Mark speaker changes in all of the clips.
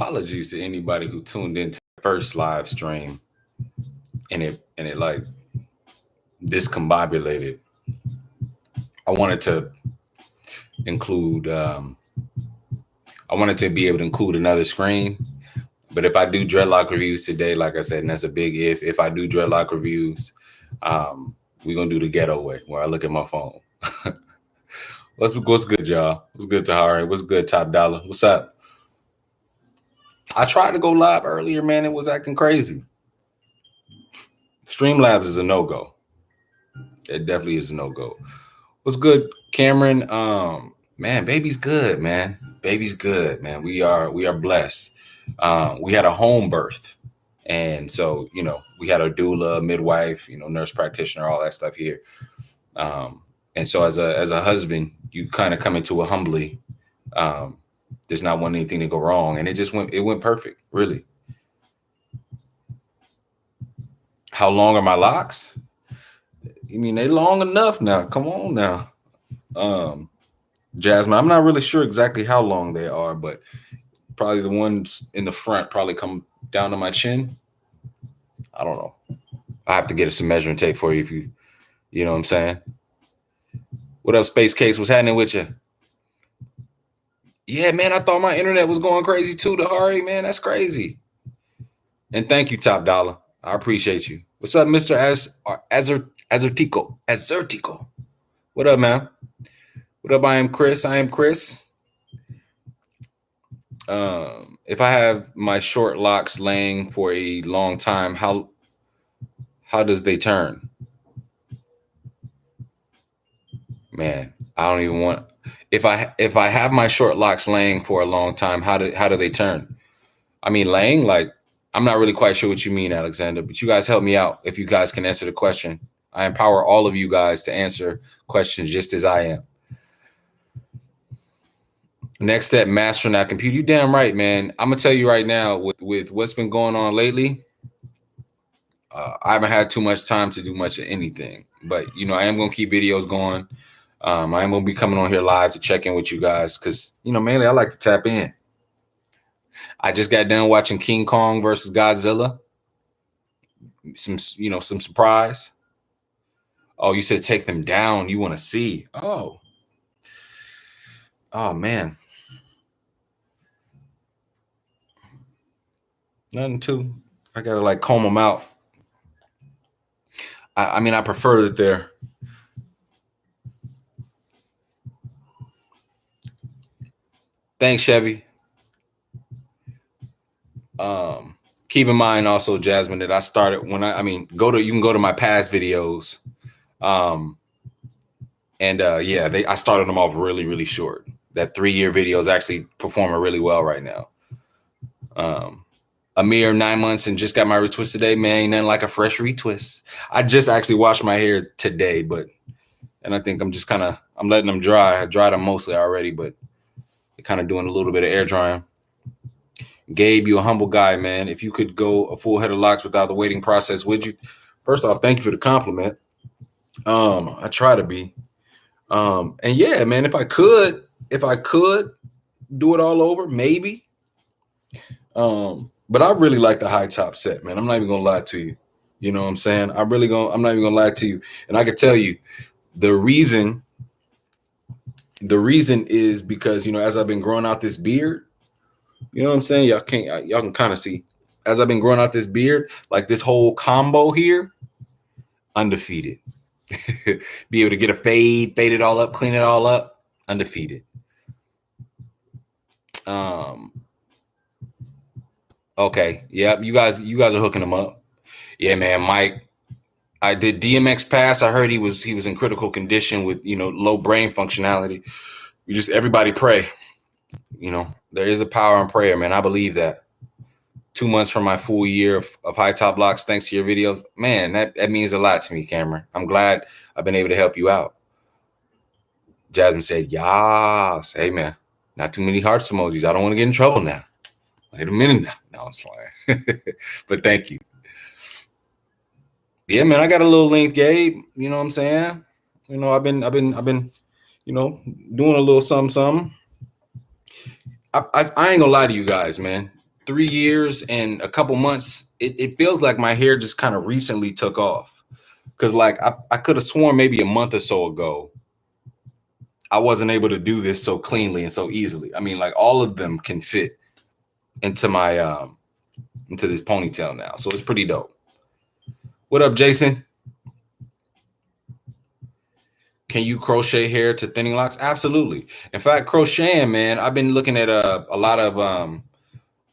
Speaker 1: Apologies to anybody who tuned into the first live stream and it like discombobulated. I wanted to include I wanted to be able to include another screen. But if I do dreadlock reviews today, like I said, and that's a big if I do dreadlock reviews, we're gonna do the ghetto way where I look at my phone. What's good, y'all? What's good, Tahari? What's good, Top Dollar? What's up? I tried to go live earlier, man. It was acting crazy. Streamlabs is a no-go. It definitely is a no-go. What's good, Cameron? Man, baby's good, man. Baby's good, man. We are blessed. We had a home birth. And so, we had a doula, midwife, nurse practitioner, all that stuff here. And so as a husband, you kind of come into it humbly. There's not wanting anything to go wrong. And it went perfect, really. How long are my locks? You mean they long enough now? Come on now. Jasmine, I'm not really sure exactly how long they are, but probably the ones in the front probably come down to my chin. I don't know. I have to get some measuring tape for you if you know what I'm saying. What up, Space Case? What's happening with you? Yeah, man, I thought my internet was going crazy too, Tahari, man. That's crazy. And thank you, Top Dollar. I appreciate you. What's up, Mr. Azertico? What up, man? What up? I am Chris. If I have my short locks laying for a long time, how does they turn? Man, I don't even want. If I have my short locks laying for a long time, how do they turn? I mean, laying, like, I'm not really quite sure what you mean, Alexander, but you guys help me out if you guys can answer the question. I empower all of you guys to answer questions just as I am. Next step, mastering that computer. You damn right, man. I'm gonna tell you right now, with what's been going on lately, I haven't had too much time to do much of anything. But I am gonna keep videos going. I am gonna be coming on here live to check in with you guys because mainly I like to tap in. I just got done watching King Kong versus Godzilla. Some surprise. Oh, you said take them down. You want to see? Oh man. Nothing too. I gotta comb them out. I mean, I prefer that they're. Thanks, Chevy. Keep in mind also, Jasmine, that I started when you can go to my past videos. I started them off really, really short. That 3-year video is actually performing really well right now. A mere 9 months and just got my retwist today, man. Ain't nothing like a fresh retwist. I just actually washed my hair today, and I think I'm just I'm letting them dry. I dried them mostly already, but kind of doing a little bit of air drying. Gabe, you a humble guy, man. If you could go a full head of locks without the waiting process, would you? First off, thank you for the compliment. I try to be. And yeah, man, if I could do it all over, maybe. But I really like the high top set, man. I'm not even gonna lie to you. You know what I'm saying? I'm not even gonna lie to you. And I can tell you the reason is because, as I've been growing out this beard, you know what I'm saying? Y'all can kind of see as I've been growing out this beard, like this whole combo here, undefeated. Be able to get a fade it all up, clean it all up, undefeated. Okay. Yep. You guys are hooking them up. Yeah, man. Mike, I did DMX pass. I heard he was in critical condition with, low brain functionality. Everybody pray. There is a power in prayer, man. I believe that. 2 months from my full year of high top locks, thanks to your videos, man, that means a lot to me, Cameron. I'm glad I've been able to help you out. Jasmine said, "Yas." Hey, man, not too many hearts emojis. I don't want to get in trouble now. Wait a minute now. No, I'm fine. But thank you. Yeah, man, I got a little length, Gabe. You know what I'm saying? I've been, doing a little something. I ain't gonna lie to you guys, man. 3 years and a couple months, it feels like my hair just kind of recently took off. Because like I could have sworn maybe a month or so ago, I wasn't able to do this so cleanly and so easily. I mean, like all of them can fit into my into this ponytail now. So it's pretty dope. What up, Jason? Can you crochet hair to thinning locks? Absolutely. In fact, crocheting, man, I've been looking at a lot of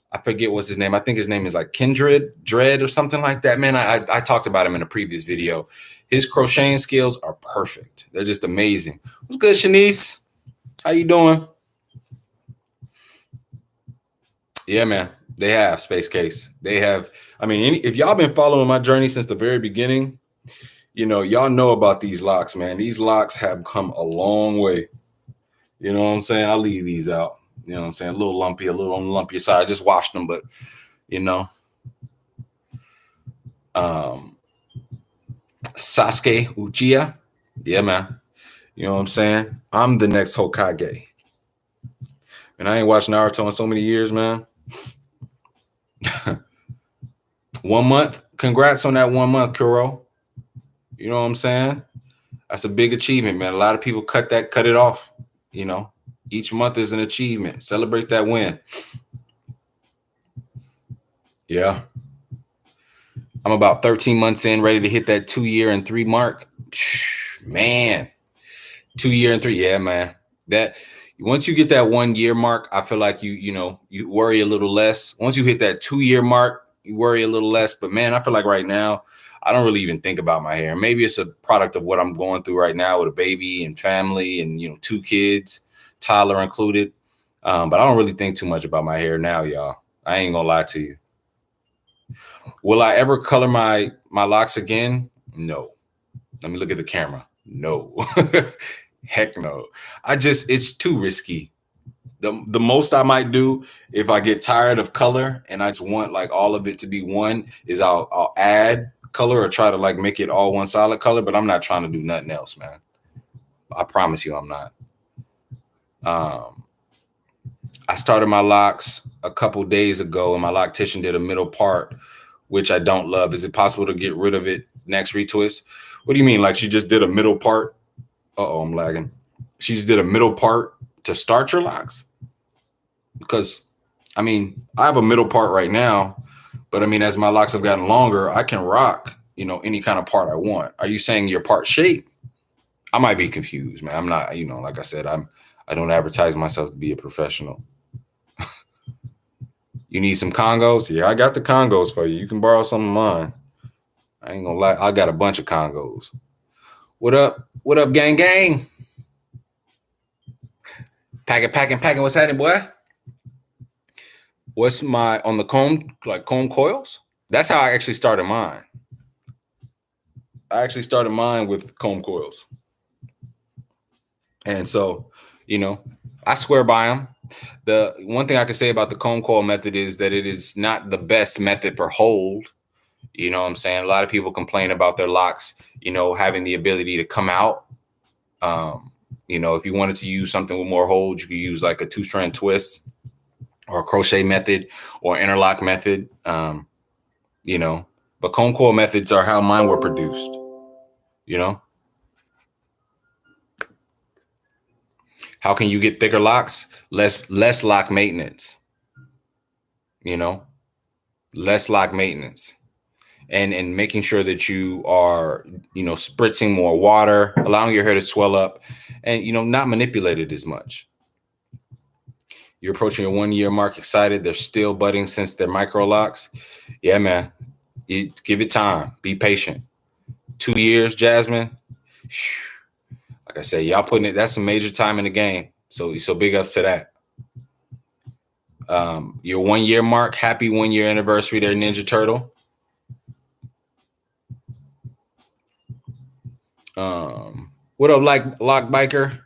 Speaker 1: I forget what's his name. I think his name is like Dread or something like that. Man, I talked about him in a previous video. His crocheting skills are perfect. They're just amazing. What's good, Shanice? How you doing? Yeah, man. They have Space Case. They have. I mean, if y'all been following my journey since the very beginning, you know, y'all know about these locks, man. These locks have come a long way. You know what I'm saying? I'll leave these out. You know what I'm saying? A little lumpy, a little on the lumpier side. I just washed them, but you know. Sasuke Uchiha. Yeah, man. You know what I'm saying? I'm the next Hokage. And I ain't watched Naruto in so many years, man. 1 month. Congrats on that 1 month, Kuro. You know what I'm saying? That's a big achievement, man. A lot of people cut it off. You know, each month is an achievement. Celebrate that win. Yeah. I'm about 13 months in, ready to hit that 2 year and 3 mark. Man, 2 year and 3. Yeah, man. That once you get that 1 year mark, I feel like you worry a little less. Once you hit that 2 year mark, you worry a little less. But man, I feel like right now, I don't really even think about my hair. Maybe it's a product of what I'm going through right now with a baby and family and, 2 kids, Tyler included. But I don't really think too much about my hair now, y'all. I ain't gonna lie to you. Will I ever color my locks again? No. Let me look at the camera. No. Heck no. It's too risky. The most I might do if I get tired of color and I just want like all of it to be one is I'll add color or try to like make it all one solid color, but I'm not trying to do nothing else, man. I promise you I'm not. I started my locks a couple days ago and my loctician did a middle part, which I don't love. Is it possible to get rid of it next retwist? What do you mean? Like she just did a middle part? Uh-oh, I'm lagging. She just did a middle part to start your locks? Because, I mean, I have a middle part right now, but I mean, as my locks have gotten longer, I can rock, any kind of part I want. Are you saying your part shape? I might be confused, man. I'm not, like I said, I don't advertise myself to be a professional. You need some Congos? Yeah, I got the Congos for you. You can borrow some of mine. I ain't gonna lie. I got a bunch of Congos. What up? What up, gang? Packing. What's happening, boy? What's my on the comb coils? That's how I actually started mine. I actually started mine with comb coils. And so, I swear by them. The one thing I can say about the comb coil method is that it is not the best method for hold. You know what I'm saying? A lot of people complain about their locks, having the ability to come out. If you wanted to use something with more hold, you could use like a 2-strand twist or a crochet method or interlock method. But comb coil methods are how mine were produced, How can you get thicker locks? Less lock maintenance, less lock maintenance. And making sure that you are, spritzing more water, allowing your hair to swell up and, not manipulate it as much. You're approaching your 1 year mark, excited. They're still budding since they're micro locks. Yeah, man. Give it time. Be patient. 2 years, Jasmine. Like I said, y'all putting it. That's some major time in the game. So big ups to that. Your 1 year mark. Happy 1 year anniversary there, Ninja Turtle. What up, Lock Biker?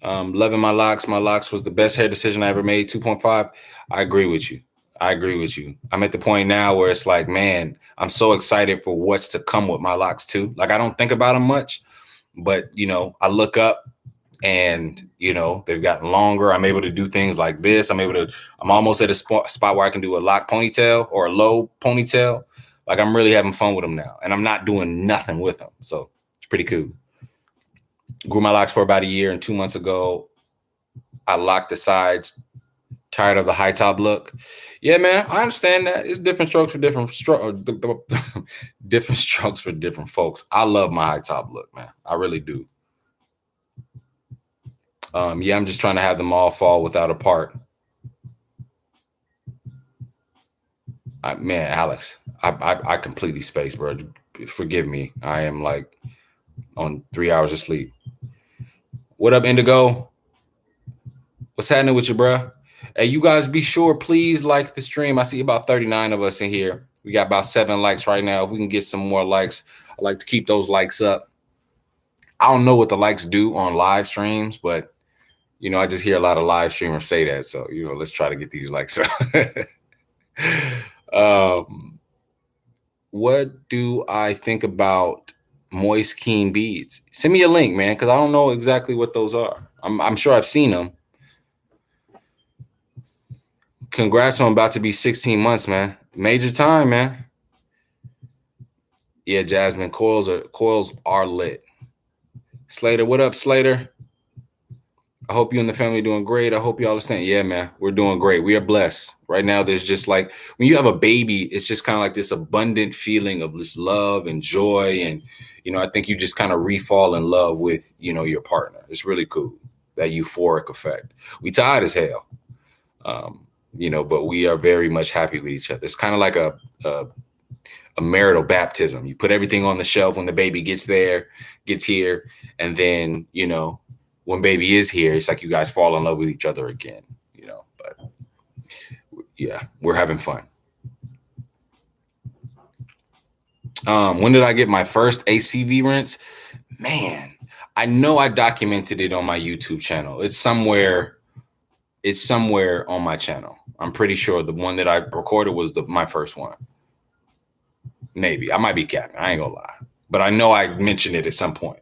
Speaker 1: Loving my locks. My locks was the best hair decision I ever made. 2.5. I agree with you. I'm at the point now where it's like, man, I'm so excited for what's to come with my locks too. Like I don't think about them much, but I look up and they've gotten longer. I'm able to do things like this. I'm almost at a spot where I can do a lock ponytail or a low ponytail. Like, I'm really having fun with them now, and I'm not doing nothing with them. So it's pretty cool. Grew my locks for about a year, and 2 months ago, I locked the sides. Tired of the high top look. Yeah, man, I understand that. It's different strokes for different different strokes for different folks. I love my high top look, man. I really do. Yeah, I'm just trying to have them all fall without a part. Man, Alex, I completely spaced, bro. Forgive me. I am like on 3 hours of sleep. What up, Indigo? What's happening with you, bro? Hey, you guys, be sure, please like the stream. I see about 39 of us in here. We got about 7 likes right now. If we can get some more likes, I like to keep those likes up. I don't know what the likes do on live streams, but I just hear a lot of live streamers say that. So, let's try to get these likes up. What do I think about moist keen beads? Send me a link, man, because I don't know exactly what those are. I'm sure I've seen them. Congrats on about to be 16 months, man. Major time, man. Yeah, Jasmine, coils are lit. Slater, what up, Slater? I hope you and the family are doing great. I hope you all understand. Yeah, man, we're doing great. We are blessed. Right now, there's just like, when you have a baby, it's just kind of like this abundant feeling of this love and joy. And, I think you just kind of refall in love with, your partner. It's really cool, that euphoric effect. We tired as hell, but we are very much happy with each other. It's kind of like a marital baptism. You put everything on the shelf when the baby gets here. And then, when baby is here, it's like you guys fall in love with each other again, but yeah, we're having fun. When did I get my first ACV rinse? Man, I know I documented it on my YouTube channel. It's somewhere on my channel. I'm pretty sure the one that I recorded was my first one. Maybe. I might be capping. I ain't gonna lie. But I know I mentioned it at some point.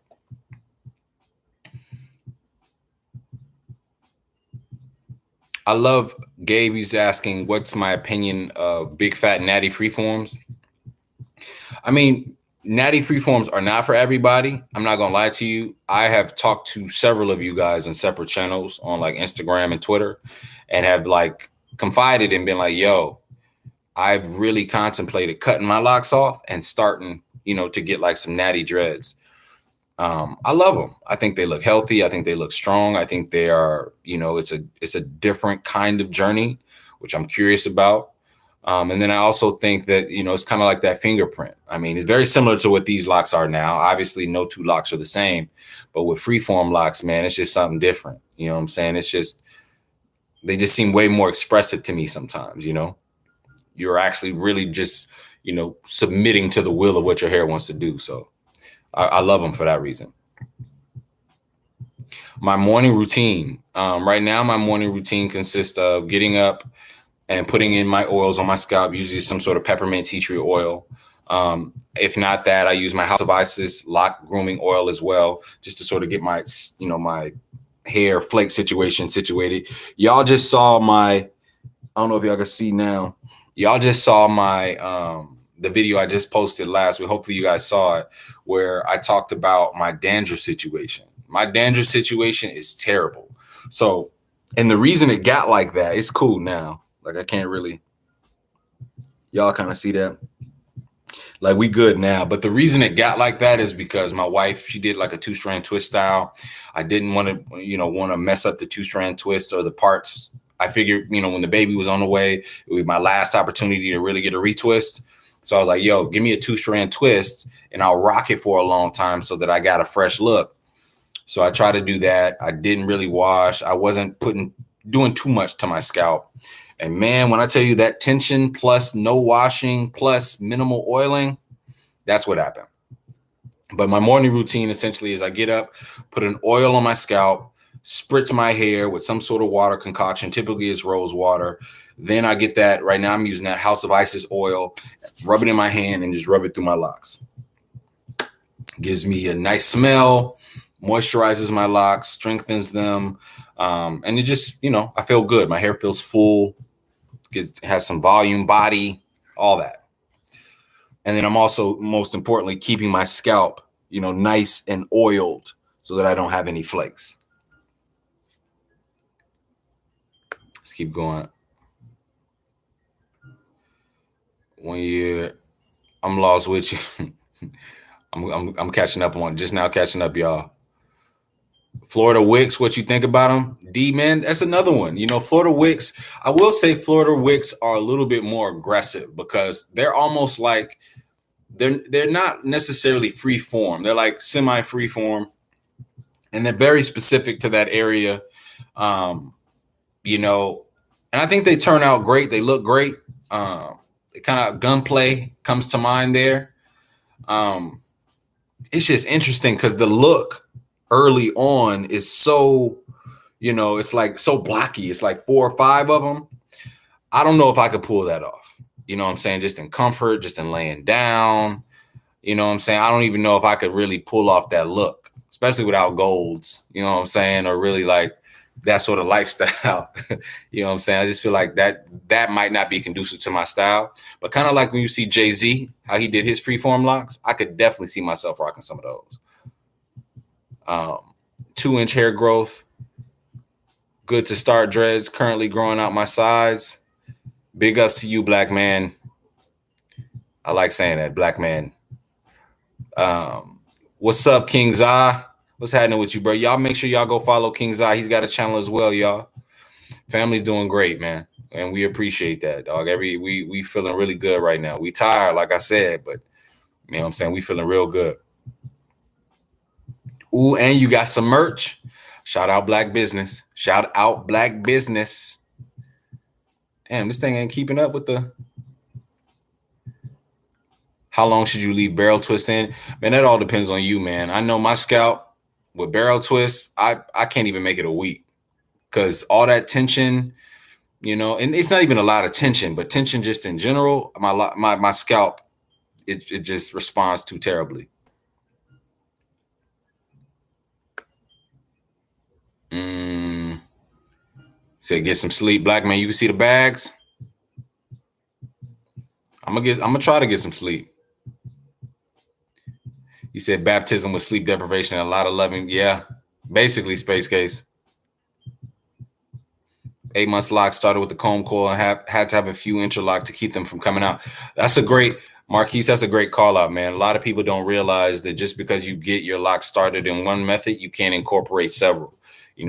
Speaker 1: I love Gabe. He's asking, what's my opinion of big fat natty freeforms? I mean, natty freeforms are not for everybody. I'm not going to lie to you. I have talked to several of you guys on separate channels on like Instagram and Twitter, and have like confided and been like, yo, I've really contemplated cutting my locks off and starting, to get like some natty dreads. I love them. I think they look healthy. I think they look strong. I think they are, it's a different kind of journey, which I'm curious about. And then I also think that, it's kind of like that fingerprint. I mean, it's very similar to what these locks are now. Obviously, no two locks are the same, but with freeform locks, man, it's just something different. You know what I'm saying? They just seem way more expressive to me sometimes, You're actually really just, submitting to the will of what your hair wants to do. So I love them for that reason. My morning routine. Right now, my morning routine consists of getting up and putting in my oils on my scalp, usually some sort of peppermint tea tree oil. If not that, I use my House of Isis lock grooming oil as well, just to sort of get my, my hair flake situation situated. Y'all just saw I don't know if y'all can see now. Y'all just saw the video I just posted last week. Hopefully you guys saw it, where I talked about my dandruff situation. My dandruff situation is terrible. So, and the reason it got like that, it's cool now. Like, I can't really, y'all kind of see that. Like, we good now. But the reason it got like that is because my wife, she did like a 2-strand twist style. I didn't want to mess up the 2-strand twist or the parts. I figured, when the baby was on the way, it would be my last opportunity to really get a retwist. So I was like, yo, give me a 2-strand twist and I'll rock it for a long time so that I got a fresh look. So I tried to do that. I didn't really wash. I wasn't doing too much to my scalp. And man, when I tell you that tension plus no washing plus minimal oiling, that's what happened. But my morning routine essentially is I get up, put an oil on my scalp, spritz my hair with some sort of water concoction. Typically it's rose water. Then I get that. Right now I'm using that House of Isis oil, rub it in my hand and just rub it through my locks. Gives me a nice smell, moisturizes my locks, strengthens them. And it just, I feel good. My hair feels full, has some volume, body, all that. And then I'm also, most importantly, keeping my scalp, nice and oiled so that I don't have any flakes. Let's keep going. 1 year, I'm lost with you. I'm catching up on just now, catching up, y'all. Florida Wicks, what you think about them? D, man, that's another one. Florida Wicks, I will say Florida Wicks are a little bit more aggressive because they're almost like, they're not necessarily free form. They're like semi-free form, and they're very specific to that area. And I think they turn out great. They look great. Kind of gunplay comes to mind there. It's just interesting because the look early on is so, it's like so blocky. It's like 4 or 5 of them. I don't know if I could pull that off. You know what I'm saying? Just in comfort, just in laying down. You know what I'm saying? I don't even know if I could really pull off that look, especially without golds. You know what I'm saying? Or really like that sort of lifestyle. You know what I'm saying? I just feel like that might not be conducive to my style. But kind of like when you see Jay-Z, how he did his freeform locks, I could definitely see myself rocking some of those. 2-inch hair growth. Good to start dreads. Currently growing out my sides. Big ups to you, black man. I like saying that, black man. What's up, King's Eye? What's happening with you, bro? Y'all make sure y'all go follow King's Eye. He's got a channel as well, y'all. Family's doing great, man. And we appreciate that, dog. We feeling really good right now. We tired, like I said, but you know what I'm saying? We feeling real good. Ooh, and you got some merch. Shout out Black Business. Shout out Black Business. Damn, this thing ain't keeping up with the... How long should you leave barrel twist in? Man, that all depends on you, man. I know my scalp with barrel twists, I can't even make it a week because all that tension, and it's not even a lot of tension, but tension just in general, my scalp, it just responds too terribly. Say get some sleep, black man. You can see the bags. I'm gonna try to get some sleep. He said baptism with sleep deprivation and a lot of loving. Yeah, basically space case. 8 months lock, started with the comb coil and had to have a few interlock to keep them from coming out. That's a great, Marquise, that's a great call out, man. A lot of people don't realize that just because you get your lock started in one method, you can't incorporate several.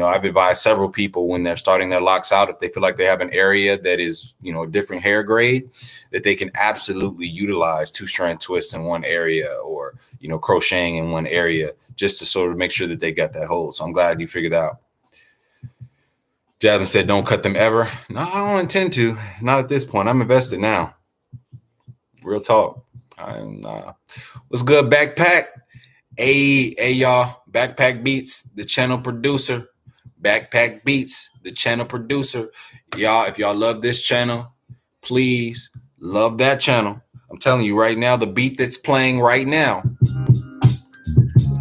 Speaker 1: I've advised several people when they're starting their locks out, if they feel like they have an area that is, a different hair grade, that they can absolutely utilize 2-strand twists in one area or, crocheting in one area just to sort of make sure that they got that hold. So I'm glad you figured out. Javin said, don't cut them ever. No, I don't intend to. Not at this point. I'm invested now. Real talk. What's good, Backpack? Hey, y'all. Backpack Beats, the channel producer. Backpack Beats, the channel producer. Y'all, if y'all love this channel, please love that channel. I'm telling you right now, the beat that's playing right now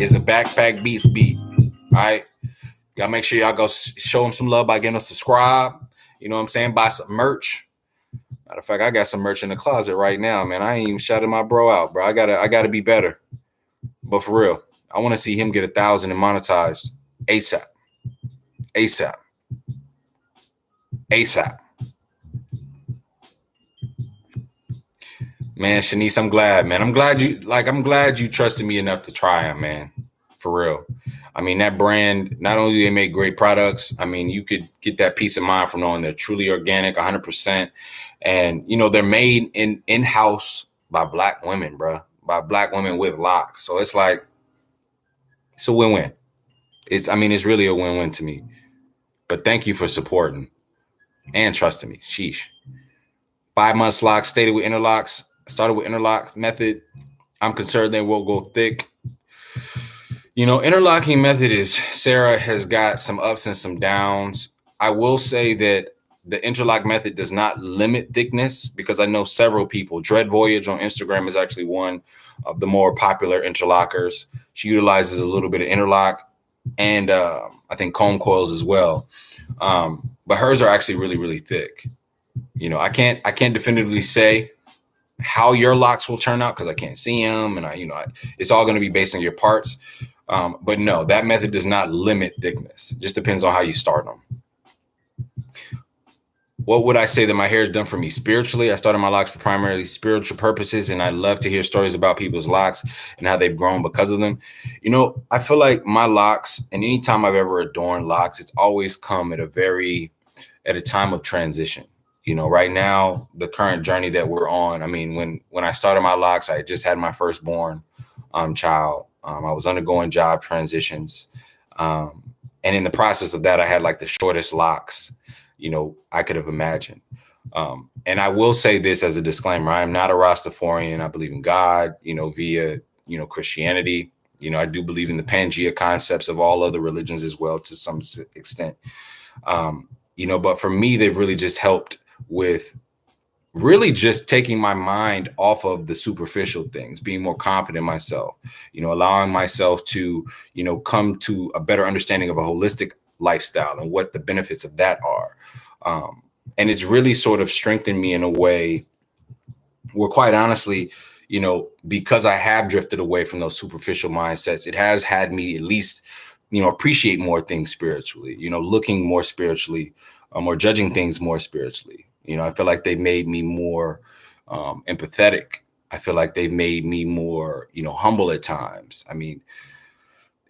Speaker 1: is a Backpack Beats beat. All right. Y'all make sure y'all go show him some love by getting a subscribe. You know what I'm saying? Buy some merch. Matter of fact, I got some merch in the closet right now, man. I ain't even shouting my bro out, bro. I gotta be better. But for real, I want to see him get 1,000 and monetized ASAP. Man, Shanice, I'm glad, man. I'm glad you trusted me enough to try them, man. For real. I mean, that brand, not only do they make great products, I mean, you could get that peace of mind from knowing they're truly organic, 100%. And, they're made in-house by Black women, bro. By Black women with locks. So it's like, it's a win-win. It's really a win-win to me. But thank you for supporting and trusting me. Sheesh. 5 months lock, started with interlock method. I'm concerned they will go thick. Interlocking method Sarah has got some ups and some downs. I will say that the interlock method does not limit thickness because I know several people. Dread Voyage on Instagram is actually one of the more popular interlockers. She utilizes a little bit of interlock. and I think comb coils as well. But hers are actually really, really thick. I can't definitively say how your locks will turn out because I can't see them, and it's all going to be based on your parts. But no, that method does not limit thickness. It just depends on how you start them. What would I say that my hair has done for me spiritually? I started my locks for primarily spiritual purposes, and I love to hear stories about people's locks and how they've grown because of them. I feel like my locks, and anytime I've ever adorned locks, it's always come at a time of transition. Right now, the current journey that we're on. I mean, when I started my locks, I just had my firstborn child. I was undergoing job transitions, and in the process of that, I had like the shortest locks I could have imagined. And I will say this as a disclaimer: I am not a Rastafarian. I believe in God, via Christianity. I do believe in the Pangea concepts of all other religions as well to some extent. But for me, they've really just helped with really just taking my mind off of the superficial things, being more confident in myself, allowing myself to, come to a better understanding of a holistic lifestyle and what the benefits of that are. And it's really sort of strengthened me in a way where, quite honestly, because I have drifted away from those superficial mindsets, it has had me at least, appreciate more things spiritually, looking more spiritually, or judging things more spiritually. I feel like they made me more empathetic. I feel like they made me more, humble at times. I mean,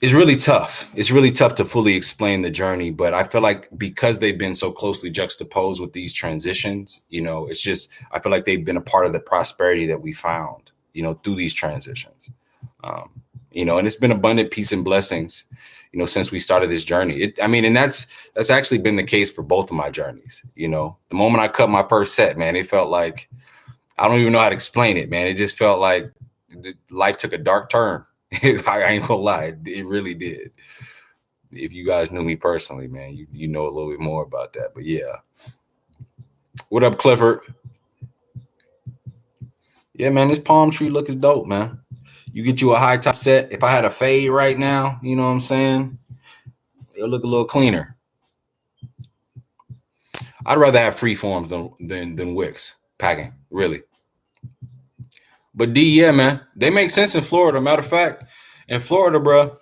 Speaker 1: it's really tough. It's really tough to fully explain the journey, but I feel like because they've been so closely juxtaposed with these transitions, I feel like they've been a part of the prosperity that we found, through these transitions. And it's been abundant peace and blessings, since we started this journey. And that's actually been the case for both of my journeys. The moment I cut my first set, man, it felt like, I don't even know how to explain it, man. It just felt like life took a dark turn. I ain't gonna lie, it really did. If you guys knew me personally, man, you know a little bit more about that. But yeah. What up, Clifford? Yeah, man, this palm tree look is dope, man. You get you a high top set. If I had a fade right now, you know what I'm saying? It'll look a little cleaner. I'd rather have free forms than wicks packing, really. But yeah, man, they make sense in Florida. Matter of fact, in Florida, bro,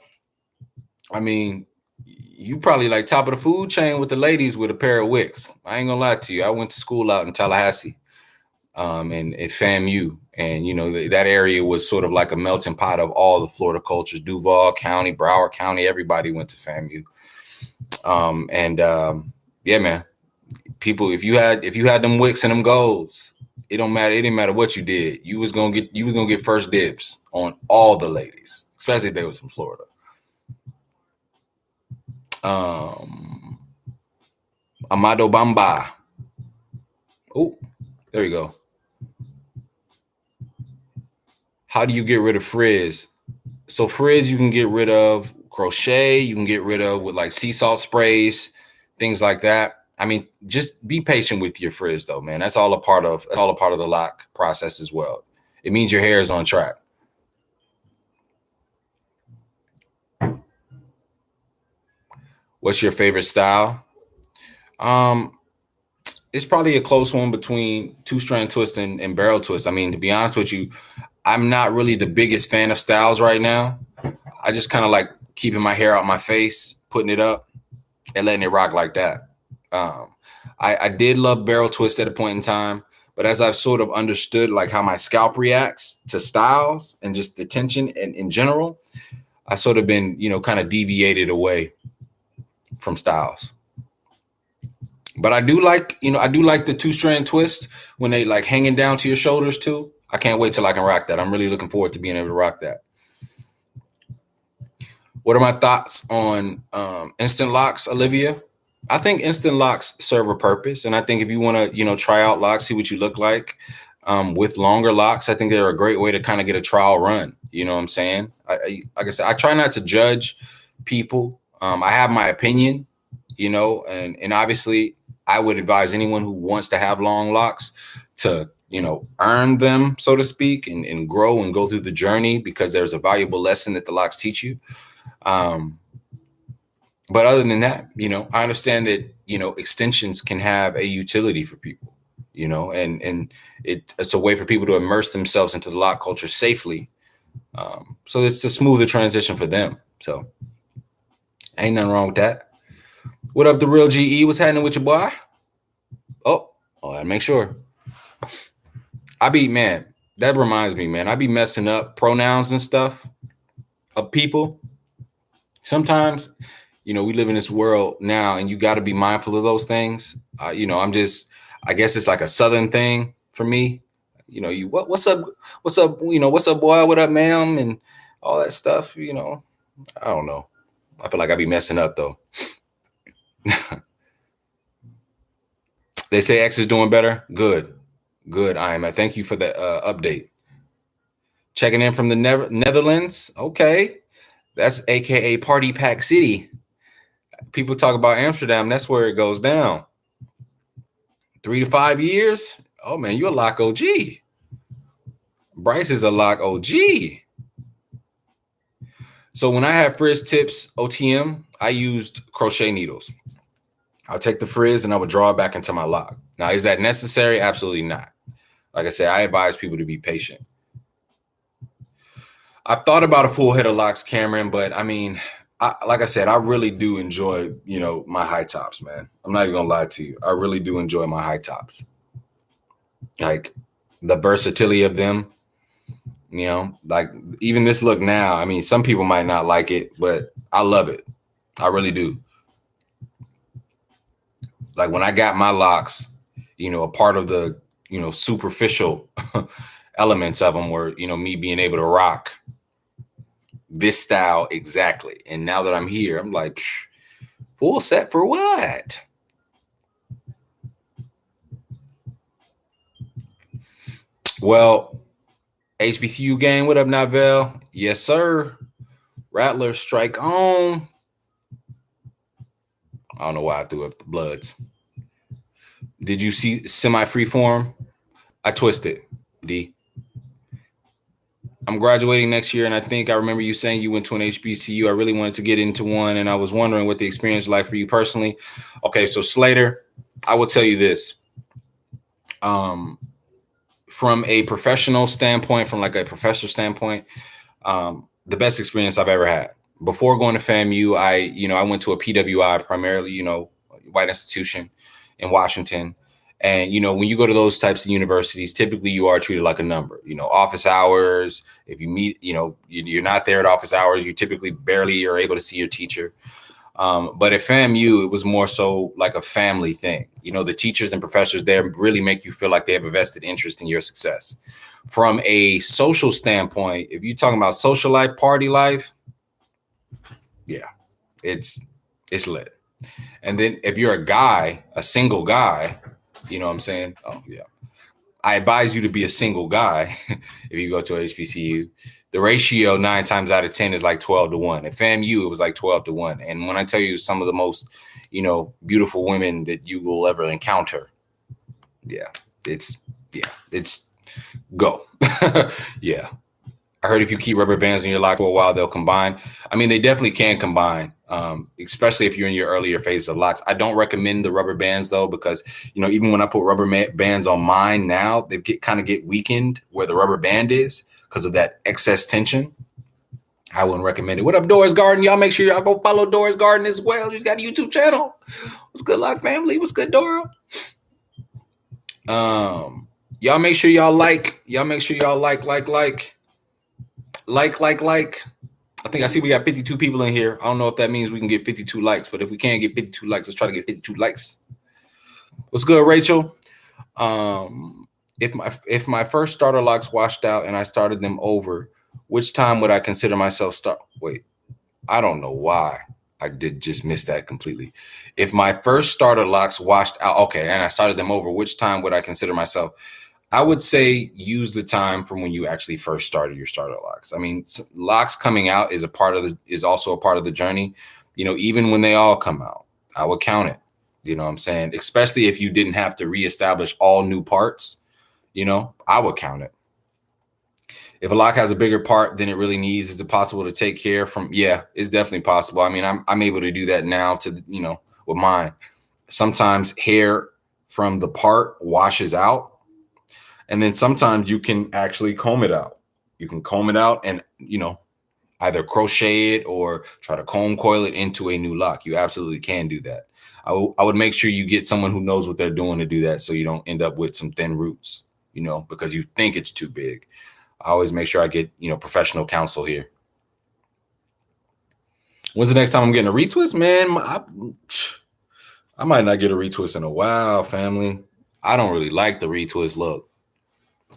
Speaker 1: I mean, you probably like top of the food chain with the ladies with a pair of wicks. I ain't gonna lie to you. I went to school out in Tallahassee, and at FAMU, and that area was sort of like a melting pot of all the Florida cultures. Duval County, Broward County, everybody went to FAMU. Yeah, man, people, if you had them wicks and them golds, it don't matter. It didn't matter what you did. You was gonna get first dibs on all the ladies, especially if they was from Florida. Amado Bamba. Oh, there you go. How do you get rid of frizz? So frizz you can get rid of crochet. You can get rid of with like sea salt sprays, things like that. I mean, just be patient with your frizz, though, man. That's all a part of the lock process as well. It means your hair is on track. What's your favorite style? It's probably a close one between two-strand twist and barrel twist. I mean, to be honest with you, I'm not really the biggest fan of styles right now. I just kind of like keeping my hair out my face, putting it up, and letting it rock like that. I did love barrel twist at a point in time, but as I've sort of understood like how my scalp reacts to styles and just the tension in general, I've sort of been, kind of deviated away from styles. But I do like the two-strand twist when they like hanging down to your shoulders too. I can't wait till I can rock that. I'm really looking forward to being able to rock that. What are my thoughts on instant locks, Olivia? I think instant locks serve a purpose. And I think if you want to, try out locks, see what you look like with longer locks, I think they're a great way to kind of get a trial run. You know what I'm saying? Like I said, I try not to judge people. I have my opinion, and obviously I would advise anyone who wants to have long locks to, earn them, so to speak, and grow and go through the journey because there's a valuable lesson that the locks teach you. But other than that, I understand that, extensions can have a utility for people, and it's a way for people to immerse themselves into the lock culture safely. So it's a smoother transition for them. So ain't nothing wrong with that. What up, the real GE? What's happening with your boy? Oh, I make sure. That reminds me, man. I be messing up pronouns and stuff of people. Sometimes, we live in this world now, and you got to be mindful of those things. I guess it's like a Southern thing for me. What's up, what's up, boy, what up, ma'am, and all that stuff. I don't know. I feel like I be messing up though. They say X is doing better. Good. I am. Thank you for the update. Checking in from the Netherlands. Okay, that's AKA Party Pack City. People talk about Amsterdam. That's where it goes down. 3 to 5 years. Oh man, you're a lock OG. Bryce is a lock OG. So when I had Frizz tips OTM, I used crochet needles. I'll take the Frizz and I would draw it back into my lock. Now, is that necessary? Absolutely not. Like I said, I advise people to be patient. I've thought about a full head of locks, Cameron, but I mean, like I said, I really do enjoy, my high tops, man. I'm not even gonna lie to you. I really do enjoy my high tops. Like the versatility of them, like even this look now. I mean, some people might not like it, but I love it. I really do. Like when I got my locks, a part of the, superficial elements of them were, me being able to rock this style exactly. And now that I'm here, I'm like, full set for what? Well, HBCU gang, what up, Navel? Yes, sir. Rattler, strike on. I don't know why I threw up the bloods. Did you see semi-freeform? I twisted, D. I'm graduating next year, and I think I remember you saying you went to an HBCU. I really wanted to get into one, and I was wondering what the experience was like for you personally. Okay, so Slater, I will tell you this. From a professional standpoint, the best experience I've ever had. Before going to FAMU, I went to a PWI, primarily, white institution in Washington. And, when you go to those types of universities, typically you are treated like a number, office hours. If you meet, you're not there at office hours, you typically barely are able to see your teacher. But at FAMU, it was more so like a family thing. The teachers and professors there really make you feel like they have a vested interest in your success. From a social standpoint, if you're talking about social life, party life, yeah, it's lit. And then if you're a single guy, you know what I'm saying? Oh, yeah. I advise you to be a single guy if you go to HBCU. The ratio 9 times out of 10 is like 12 to 1. At FAMU, it was like 12 to 1. And when I tell you some of the most, beautiful women that you will ever encounter, it's go. Yeah. I heard if you keep rubber bands in your lock for a while, they'll combine. I mean, they definitely can combine, especially if you're in your earlier phase of locks. I don't recommend the rubber bands, though, because, even when I put rubber bands on mine now, they kind of get weakened where the rubber band is because of that excess tension. I wouldn't recommend it. What up, Doris Garden? Y'all make sure y'all go follow Doris Garden as well. She's got a YouTube channel. What's good, Lock family? What's good, Dora? Y'all make sure y'all like. Y'all make sure y'all like. I think I see we got 52 people in here. I don't know if that means we can get 52 likes, but if we can't get 52 likes, let's try to get 52 likes. What's good, Rachel? If my first starter locks washed out and I started them over, which time would I consider myself Wait, I don't know why. I did just miss that completely. If my first starter locks washed out, okay, and I started them over, which time would I consider myself? I would say use the time from when you actually first started your starter locks. I mean, locks coming out is also a part of the journey. Even when they all come out, I would count it. You know what I'm saying? Especially if you didn't have to reestablish all new parts, I would count it. If a lock has a bigger part than it really needs, is it possible to take care from? Yeah, it's definitely possible. I mean, I'm able to do that now with mine. Sometimes hair from the part washes out, and then sometimes you can actually comb it out. You can comb it out and, either crochet it or try to comb coil it into a new lock. You absolutely can do that. I would make sure you get someone who knows what they're doing to do that, so you don't end up with some thin roots, because you think it's too big. I always make sure I get, professional counsel here. When's the next time I'm getting a retwist, man? I might not get a retwist in a while, family. I don't really like the retwist look.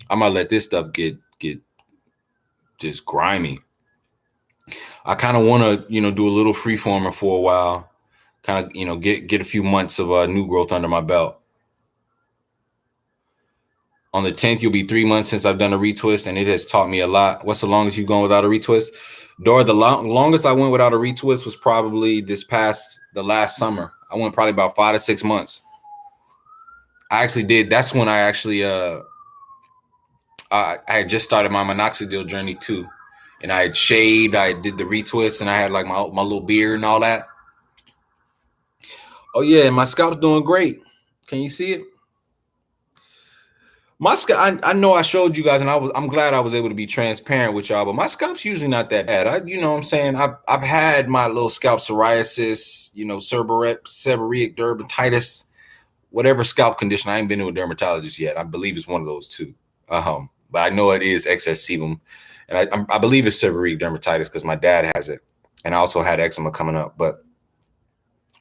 Speaker 1: I might let this stuff get just grimy. I kind of want to, do a little freeformer for a while, kind of, get a few months of new growth under my belt. On the 10th, you'll be 3 months since I've done a retwist, and it has taught me a lot. What's the longest you've gone without a retwist? Dora, the longest I went without a retwist was probably the last summer. I went probably about 5 to 6 months. I actually did. That's when I actually, I had just started my minoxidil journey too. And I had shaved, I did the retwist, and I had like my little beard and all that. Oh yeah, and my scalp's doing great. Can you see it? My scalp, I know I showed you guys, and I'm glad I was able to be transparent with y'all, but my scalp's usually not that bad. You know what I'm saying? I've had my little scalp psoriasis, seborrheic dermatitis, whatever scalp condition. I ain't been to a dermatologist yet. I believe it's one of those two. But I know it is excess sebum, and I believe it's seborrheic dermatitis because my dad has it, and I also had eczema coming up. But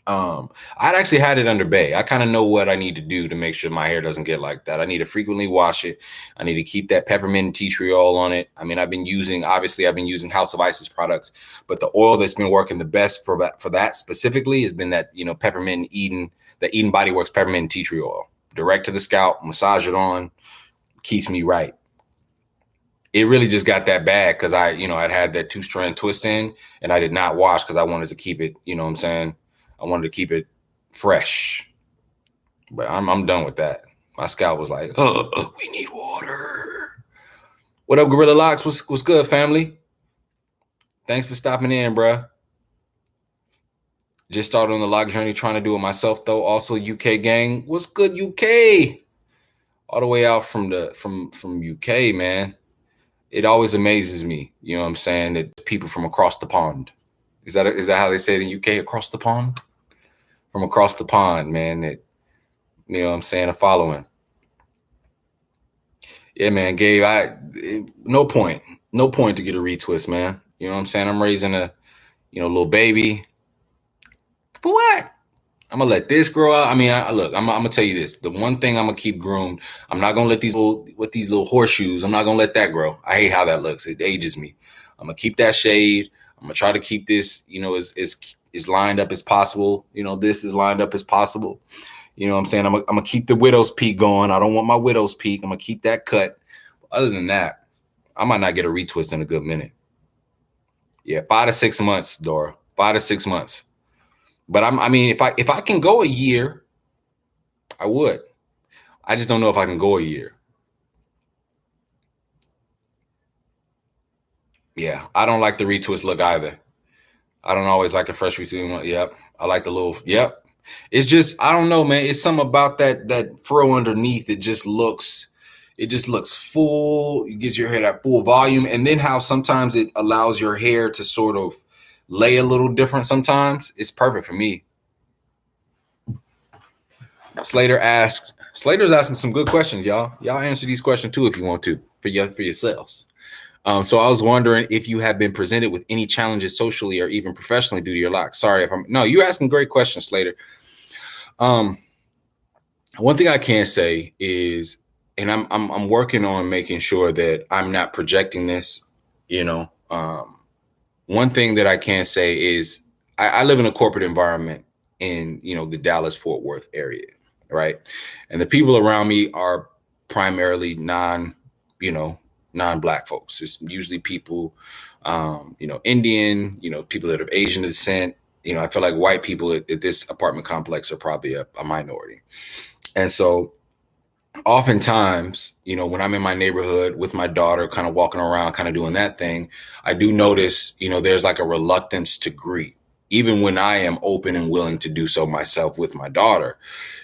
Speaker 1: I'd actually had it under bay. I kind of know what I need to do to make sure my hair doesn't get like that. I need to frequently wash it. I need to keep that peppermint and tea tree oil on it. I mean, I've been using House of Isis products, but the oil that's been working the best for that specifically has been that, peppermint Eden Body Works peppermint and tea tree oil. Direct to the scalp, massage it on, keeps me right. It really just got that bad because I'd had that 2-strand twist in, and I did not wash because I wanted to keep it, you know what I'm saying? I wanted to keep it fresh, but I'm done with that. My scalp was like, we need water. What up, Gorilla Locs? What's good, family? Thanks for stopping in, bruh. Just started on the lock journey, trying to do it myself, though. Also, UK gang. What's good, UK? All the way out from UK, man. It always amazes me, you know what I'm saying, that people from across the pond. Is that how they say it in UK? Across the pond? From across the pond, man, that, you know what I'm saying, a following. Yeah, man, Gabe, no point to get a retwist, man. You know what I'm saying? I'm raising a, little baby. For what? I'm gonna let this grow out. I mean, look, I'm gonna tell you this. The one thing I'm gonna keep groomed. I'm not gonna let these little horseshoes. I'm not gonna let that grow. I hate how that looks. It ages me. I'm gonna keep that shade. I'm gonna try to keep this, as lined up as possible. This is lined up as possible. You know what I'm saying? I'm gonna keep the widow's peak going. I don't want my widow's peak. I'm gonna keep that cut. Other than that, I might not get a retwist in a good minute. Yeah, 5 to 6 months, Dora. 5 to 6 months. But if I can go a year, I would. I just don't know if I can go a year. Yeah, I don't like the retwist look either. I don't always like a fresh retwist. Yep, I like the little. Yep, it's just, I don't know, man. It's something about that fro underneath. It just looks full. It gives your hair that full volume, and then how sometimes it allows your hair to sort of lay a little different. Sometimes it's perfect for me. Slater's asking some good questions, y'all. Y'all answer these questions too if you want to for yourselves. So I was wondering if you have been presented with any challenges socially or even professionally due to your lock. Sorry you're asking great questions, Slater. One thing I can say is, and I'm working on making sure that I'm not projecting this, one thing that I can say is I live in a corporate environment in, the Dallas-Fort Worth area, right? And the people around me are primarily non-Black folks. It's usually people, Indian, people that are Asian descent. I feel like white people at this apartment complex are probably a minority. And so oftentimes, you know, when I'm in my neighborhood with my daughter, kind of walking around, kind of doing that thing, I do notice, you know, there's like a reluctance to greet, even when I am open and willing to do so myself with my daughter,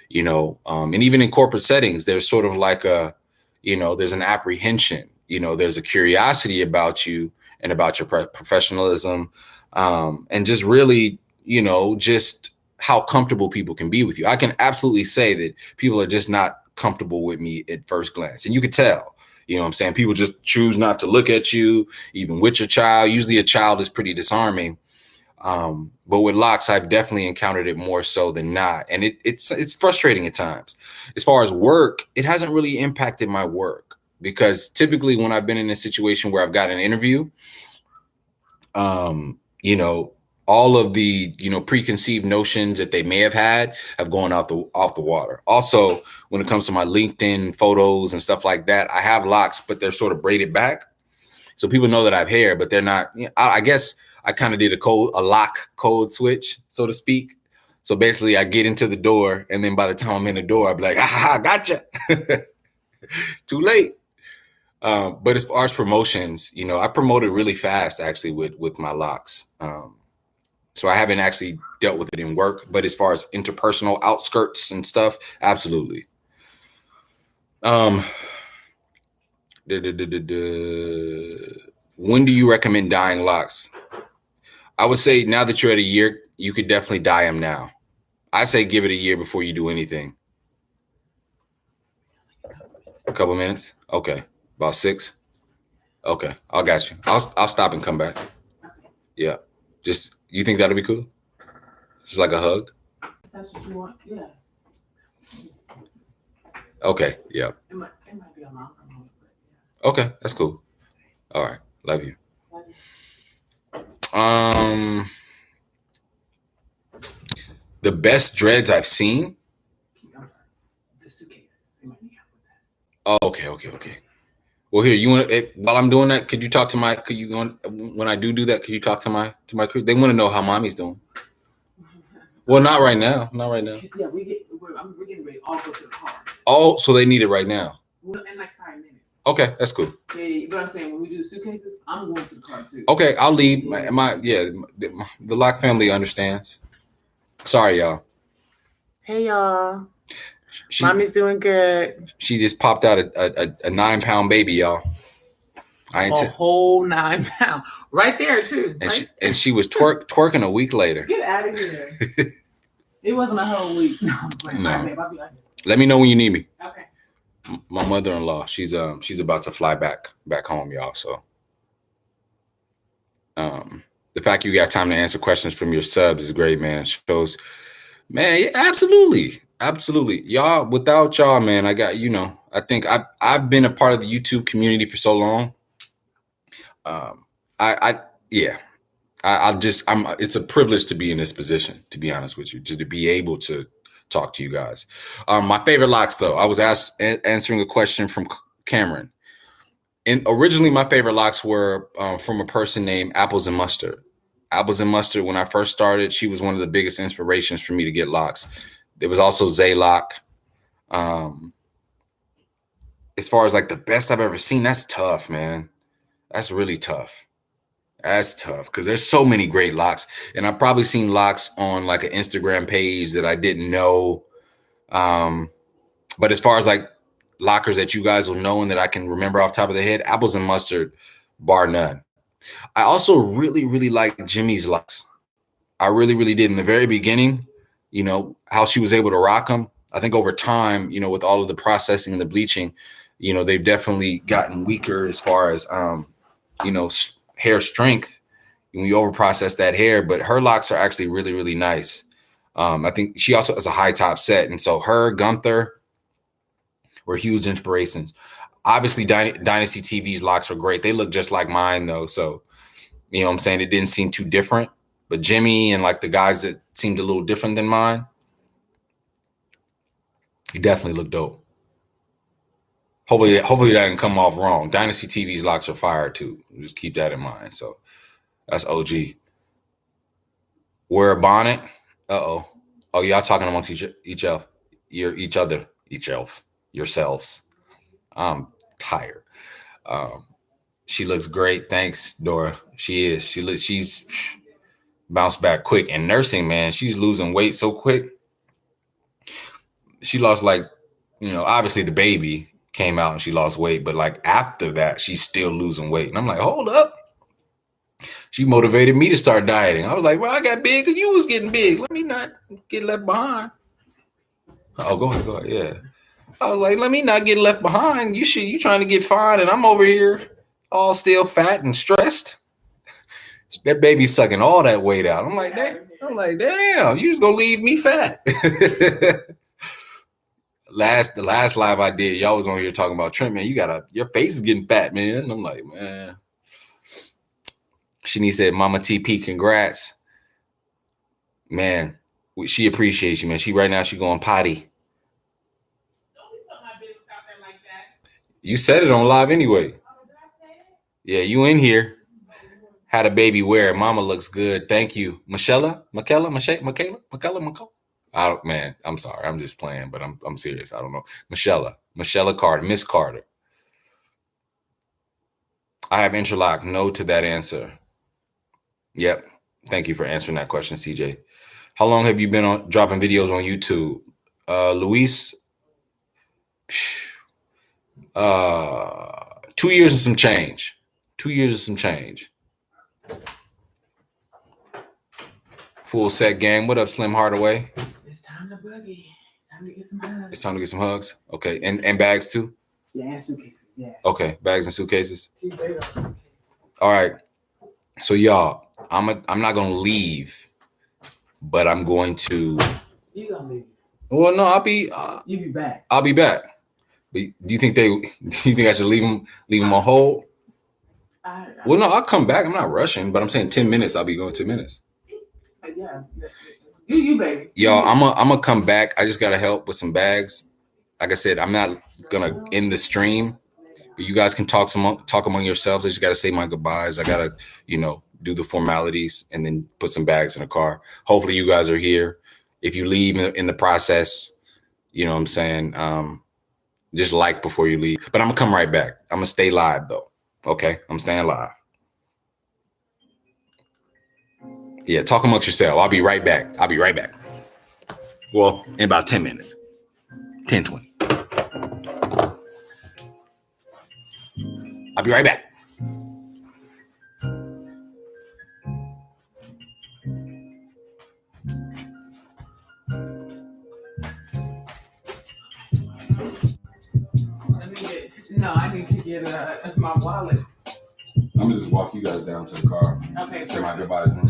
Speaker 1: you know, and even in corporate settings, there's sort of like a, you know, there's an apprehension, you know, there's a curiosity about you and about your professionalism, and just really, you know, just how comfortable people can be with you. I can absolutely say that people are just not comfortable with me at first glance. And you could tell, you know what I'm saying? People just choose not to look at you, even with your child. Usually a child is pretty disarming. But with Locs, I've definitely encountered it more so than not. And it's frustrating at times. As far as work, it hasn't really impacted my work because typically when I've been in a situation where I've got an interview, you know, all of the, you know, preconceived notions that they may have had have gone off the water. Also, when it comes to my LinkedIn photos and stuff like that, I have locks, but they're sort of braided back. So people know that I have hair, but they're not, you know, I guess I kind of did a lock code switch, so to speak. So basically I get into the door and then by the time I'm in the door, I'll be like, ah, gotcha. Too late. But as far as promotions, you know, I promoted really fast actually with my locks. So I haven't actually dealt with it in work, but as far as interpersonal outskirts and stuff, absolutely. When do you recommend dyeing locks? I would say now that you're at a year, you could definitely dye them now. I say give it a year before you do anything. A couple minutes? Okay. About 6? Okay. I got you. I'll stop and come back. Yeah. Just, you think that'll be cool? Just like a hug?
Speaker 2: If that's what you want, yeah.
Speaker 1: Okay. Yeah.
Speaker 2: It might be a longer moment, but yeah.
Speaker 1: Okay. That's cool. All right. Love you.
Speaker 2: Love you.
Speaker 1: The best dreads I've seen.
Speaker 2: I'm sorry. The suitcases. They might need help with that.
Speaker 1: Oh, okay. Well, here, you want while I'm doing that, could you talk to my? Could you when I do that? Could you talk to my crew? They want to know how mommy's doing. Well, not right now. Not right now.
Speaker 2: Yeah, we're getting ready. All go to the car.
Speaker 1: Oh, so they need it right now.
Speaker 2: Well, in like 5 minutes.
Speaker 1: Okay, that's cool.
Speaker 2: Yeah, but I'm saying when we do the suitcases, I'm going to the car too.
Speaker 1: Okay, I'll leave. The Lock family understands. Sorry, y'all.
Speaker 2: Hey, y'all. Mommy's doing good.
Speaker 1: She just popped out a 9-pound baby, y'all.
Speaker 2: A whole 9 pounds. Right there, too.
Speaker 1: And she was twerking a week later.
Speaker 2: Get out of here. It wasn't a whole week. No.
Speaker 1: Let me know when you need me.
Speaker 2: Okay.
Speaker 1: My mother-in-law, she's about to fly back home, y'all. So the fact you got time to answer questions from your subs is great, man. Shows, man, yeah, absolutely. Y'all, without y'all, man, I got, you know, I think I've been a part of the YouTube community for so long. It's a privilege to be in this position, to be honest with you, just to be able to talk to you guys. My favorite locks, though, I was answering a question from Cameron. And originally, my favorite locks were from a person named Apples and Mustard. Apples and Mustard, when I first started, she was one of the biggest inspirations for me to get locks. There was also Zaylock. As far as like the best I've ever seen, that's tough, man. That's really tough. That's tough because there's so many great locks, and I've probably seen locks on like an Instagram page that I didn't know. But as far as like lockers that you guys will know and that I can remember off the top of the head, Apples and Mustard, bar none. I also really, really like Jimmy's locks. I really, really did in the very beginning. You know how she was able to rock them. I think over time, you know, with all of the processing and the bleaching, you know, they've definitely gotten weaker as far as you know, hair strength when you overprocess that hair, but her locks are actually really, really nice. I think she also has a high top set. And so her, Gunther were huge inspirations. Obviously, Dynasty TV's locks are great. They look just like mine, though. So, you know what I'm saying? It didn't seem too different. But Jimmy and like the guys that seemed a little different than mine, he definitely looked dope. Hopefully that didn't come off wrong. Dynasty TV's locks are fire too. Just keep that in mind. So that's OG. Wear a bonnet. Oh, y'all talking amongst each elf. Each other. yourselves. I'm tired. She looks great. Thanks, Dora. She's bounced back quick. And nursing, man, she's losing weight so quick. She lost obviously the baby came out and she lost weight, but like after that, she's still losing weight. And I'm like, hold up. She motivated me to start dieting. I was like, well, I got big because you was getting big. Let me not get left behind. Oh, go ahead. Yeah. I was like, let me not get left behind. You trying to get fine, and I'm over here all still fat and stressed. That baby's sucking all that weight out. I'm like, damn, you just gonna leave me fat. The last live I did, y'all was on here talking about Trent, man. Your face is getting fat, man. And I'm like, man. Shanice said, Mama TP, congrats. Man, she appreciates you, man. She right now, she going potty. You said it on live anyway. Yeah, you in here. Had a baby wear. Mama looks good. Thank you. Michaela. Man, I'm sorry. I'm just playing, but I'm serious. I don't know. Michelle Carter. Miss Carter. I have interlock. No to that answer. Yep. Thank you for answering that question, CJ. How long have you been dropping videos on YouTube? Luis, 2 years and some change. 2 years and some change. Full set gang. What up, Slim Hardaway?
Speaker 2: It's time to boogie. Time to get some hugs.
Speaker 1: It's time to get some hugs. Okay. And bags too?
Speaker 2: Yeah, and suitcases. Yeah.
Speaker 1: Okay. Bags and suitcases.
Speaker 2: 2 big suitcases.
Speaker 1: All right. So y'all, I'm not gonna leave, but I'm going to.
Speaker 2: You gonna leave?
Speaker 1: Well, no, I'll be.
Speaker 2: You be back.
Speaker 1: I'll be back. But do you think I should leave them on hold? Well, no, I'll come back. I'm not rushing, but I'm saying 10 minutes. I'll be going 10 minutes.
Speaker 2: Yeah. You baby.
Speaker 1: Y'all, I'm gonna come back. I just gotta help with some bags. Like I said, I'm not gonna end the stream, but you guys can talk among yourselves. I just gotta say my goodbyes. I gotta, do the formalities and then put some bags in the car. Hopefully you guys are here. If you leave in the process, you know what I'm saying? Just like before you leave. But I'm gonna come right back. I'm gonna stay live though. Okay, I'm staying live. Yeah, talk amongst yourself. I'll be right back. Well, in about 10 minutes. 10, 20. I'll be right back.
Speaker 2: I need to get my wallet.
Speaker 1: I'm gonna just walk you guys down to the car.
Speaker 2: Okay.
Speaker 1: Say my goodbyes then.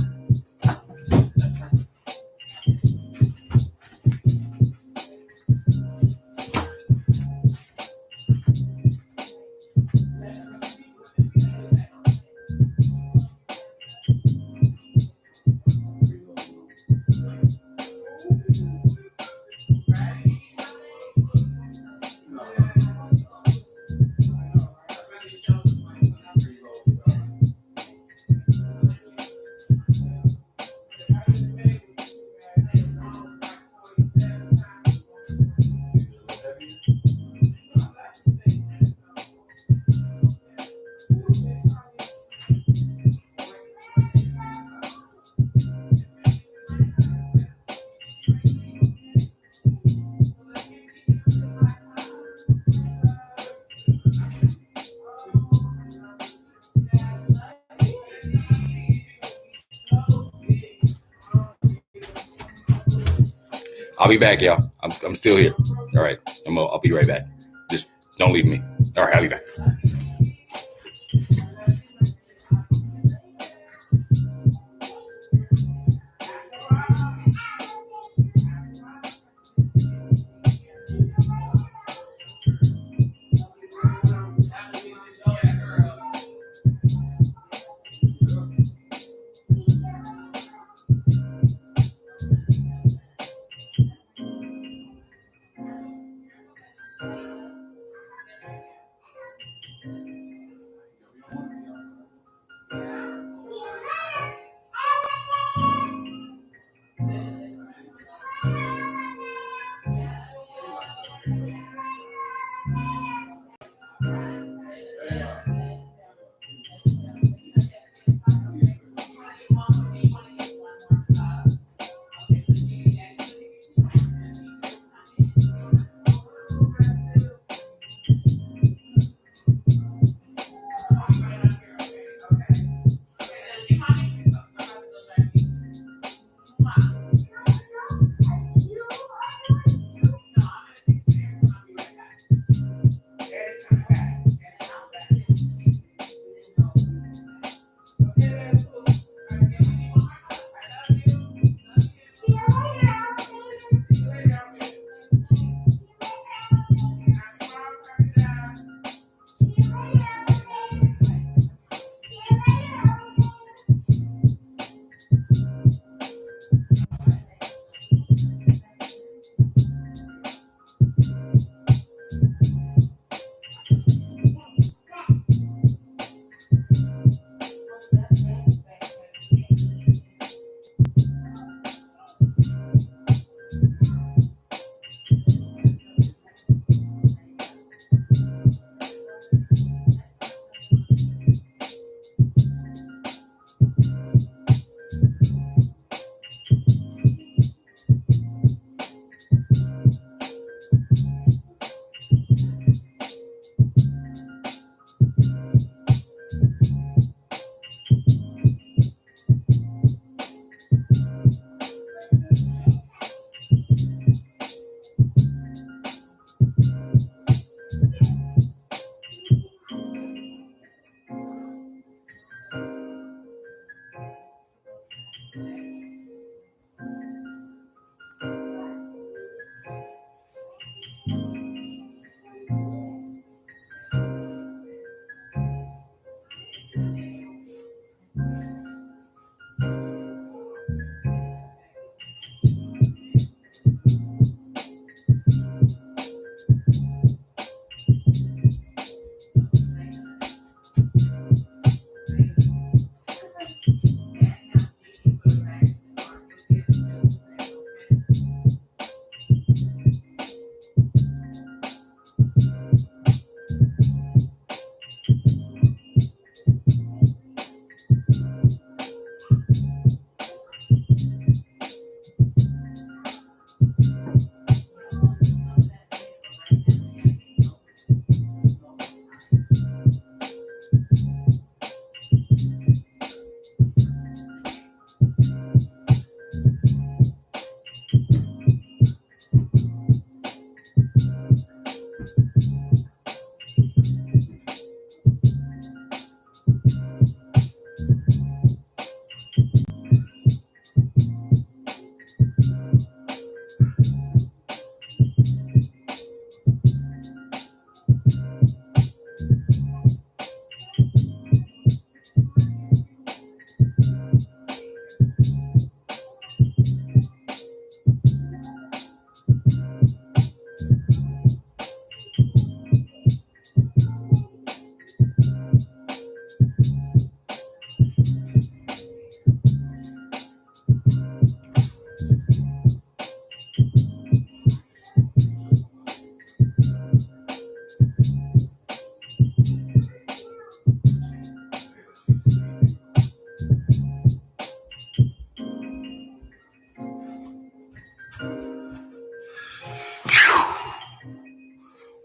Speaker 1: I'll be back, y'all. I'm still here. All right. I'll be right back. Just don't leave me. All right, I'll be back.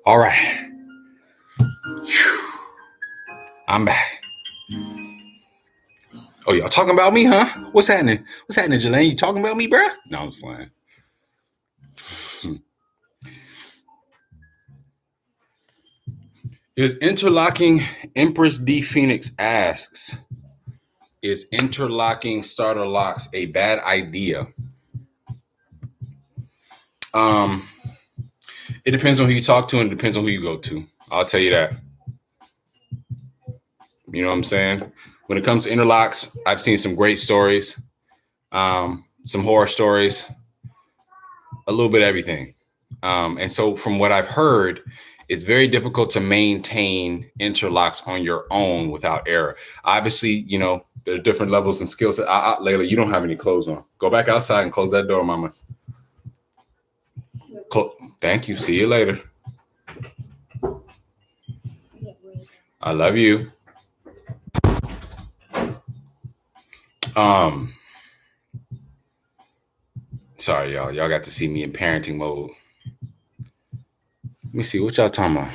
Speaker 1: All right. I'm back. Oh, y'all talking about me, huh? What's happening? What's happening, Jelaine? You talking about me, bruh? No, I'm just playing. Is interlocking Empress D Phoenix asks, is interlocking starter locks a bad idea? It depends on who you talk to and it depends on who you go to. I'll tell you that. You know what I'm saying? When it comes to interlocks, I've seen some great stories, some horror stories, a little bit of everything. And so from what I've heard, it's very difficult to maintain interlocks on your own without error. Obviously, you know, there's different levels and skill set. Layla, you don't have any clothes on. Go back outside and close that door, mamas. Thank you. See you later. I love you. Sorry, y'all. Y'all got to see me in parenting mode. Let me see what y'all talking about.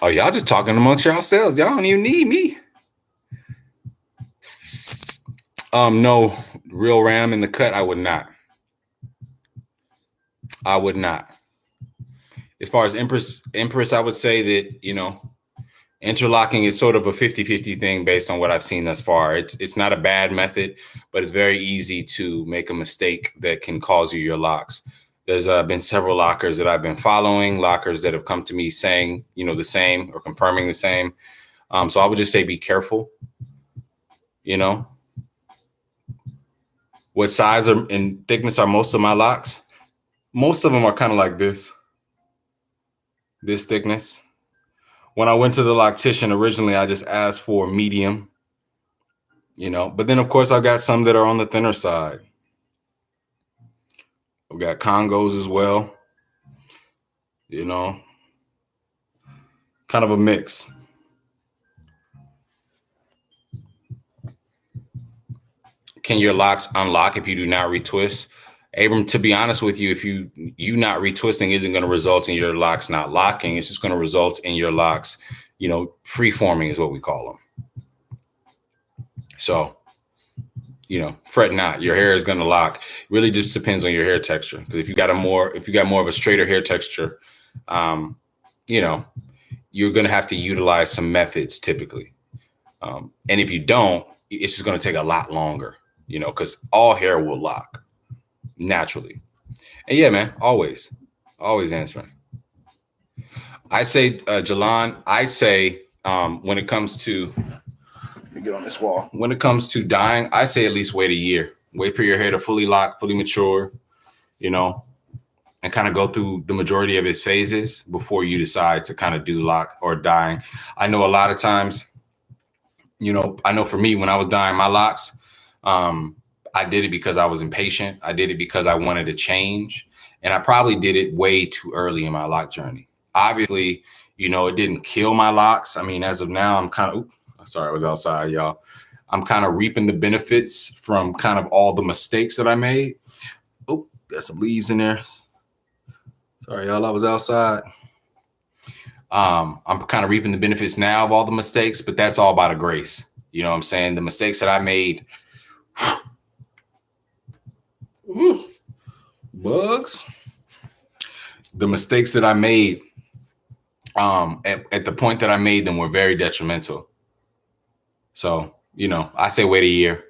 Speaker 1: Oh, y'all just talking amongst yourselves. Y'all don't even need me. No, real ram in the cut. I would not. As far as Empress, I would say that, you know, interlocking is sort of a 50-50 thing based on what I've seen thus far. It's not a bad method, but it's very easy to make a mistake that can cause you your locks. There's been several lockers that I've been following, lockers that have come to me saying, you know, the same or confirming the same. So I would just say be careful. You know, what size and thickness are most of my locks? Most of them are kind of like this thickness. When I went to the loctician originally, I just asked for medium, you know, but then of course I've got some that are on the thinner side. I've got Congos as well, you know, kind of a mix. Can your locks unlock if you do not retwist? Abram, to be honest with you, if you not retwisting isn't going to result in your locks not locking. It's just going to result in your locks, you know, free forming is what we call them. So, you know, fret not. Your hair is going to lock. It really just depends on your hair texture. Because if you got more of a straighter hair texture, you know, you're going to have to utilize some methods typically. And if you don't, it's just going to take a lot longer, you know, because all hair will lock naturally. And yeah, man, always answering. I say, Jalan, I say when it comes to, let me get on this wall. When it comes to dyeing, I say at least wait a year. Wait for your hair to fully lock, fully mature, you know, and kind of go through the majority of its phases before you decide to kind of do lock or dyeing. I know a lot of times, you know, I know for me, when I was dyeing my locks, I did it because I was impatient. I did it because I wanted to change. And I probably did it way too early in my lock journey. Obviously, you know, it didn't kill my locks. I mean, as of now, I'm kind of, sorry, I was outside, y'all. I'm kind of reaping the benefits from kind of all the mistakes that I made. Oh, got some leaves in there. Sorry, y'all, I was outside. I'm kind of reaping the benefits now of all the mistakes, but that's all by the grace. You know what I'm saying? The mistakes that I made. Bugs. The mistakes that I made at the point that I made them were very detrimental. So, you know, I say wait a year.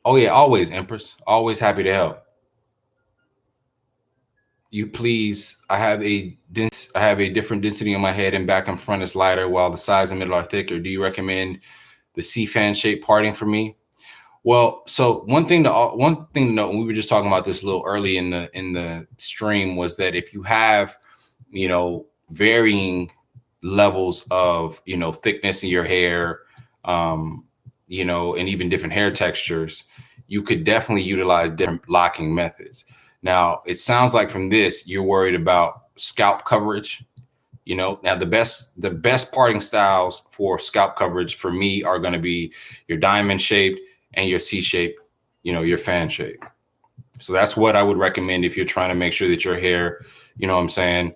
Speaker 1: Oh yeah, always, Empress. Always happy to help. You please, I have a different density on my head and back and front is lighter while the sides and middle are thicker. Do you recommend the C-fan shape parting for me? Well, so one thing to note, and we were just talking about this a little early in the stream, was that if you have, you know, varying levels of, you know, thickness in your hair, you know, and even different hair textures, you could definitely utilize different locking methods. Now, it sounds like from this, you're worried about scalp coverage. You know, now the best parting styles for scalp coverage for me are going to be your diamond shaped and your C shape, you know, your fan shape. So that's what I would recommend if you're trying to make sure that your hair, you know what I'm saying,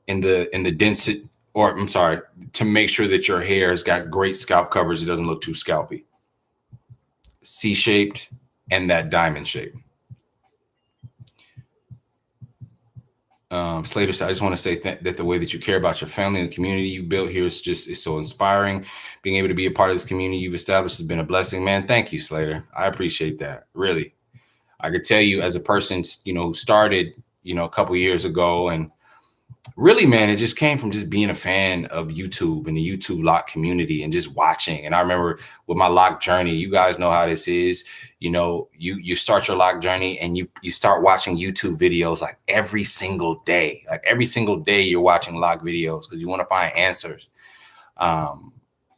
Speaker 1: in the density, or I'm sorry, to make sure that your hair has got great scalp coverage. It doesn't look too scalpy. C-shaped and that diamond shape. Slater said, I just want to say that the way that you care about your family and the community you built here is so inspiring. Being able to be a part of this community you've established has been a blessing, man. Thank you, Slater. I appreciate that. Really. I could tell you as a person, you know, who started, you know, a couple years ago, and really, man, it just came from just being a fan of YouTube and the YouTube lock community and just watching. And I remember with my lock journey, you guys know how this is. You know, you start your lock journey and you start watching YouTube videos like every single day. Like every single day you're watching lock videos because you want to find answers.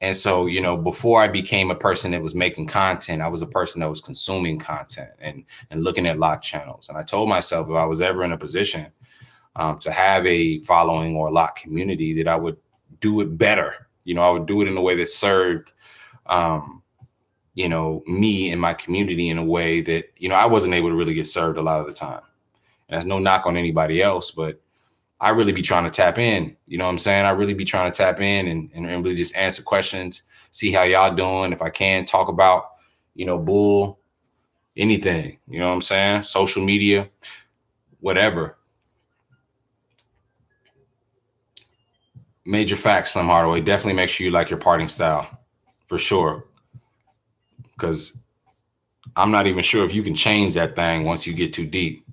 Speaker 1: And so, you know, before I became a person that was making content, I was a person that was consuming content and looking at lock channels. And I told myself if I was ever in a position to have a following or a lock community, that I would do it better. You know, I would do it in a way that served, you know, me and my community in a way that, you know, I wasn't able to really get served a lot of the time. And there's no knock on anybody else, but I really be trying to tap in. You know what I'm saying? I really be trying to tap in and really just answer questions, see how y'all doing. If I can talk about, you know, bull, anything, you know what I'm saying? Social media, whatever. Major facts, Slim Hardaway. Definitely make sure you like your parting style for sure. Because I'm not even sure if you can change that thing once you get too deep.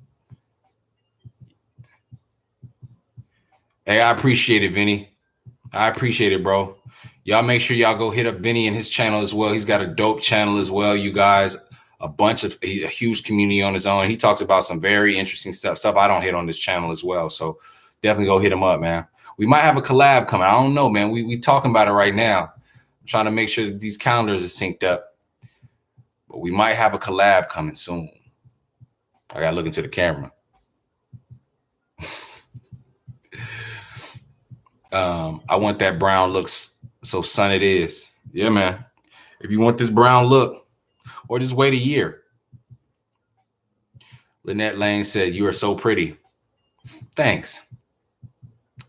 Speaker 1: Hey, I appreciate it, Vinny. I appreciate it, bro. Y'all make sure y'all go hit up Vinny and his channel as well. He's got a dope channel as well, you guys. A huge community on his own. He talks about some very interesting stuff I don't hit on this channel as well. So definitely go hit him up, man. We might have a collab coming. I don't know, man. We talking about it right now. I'm trying to make sure that these calendars are synced up. But we might have a collab coming soon. I gotta look into the camera. I want that brown look, so sun it is. Yeah, man. If you want this brown look, or just wait a year. Lynette Lane said, "You are so pretty." Thanks.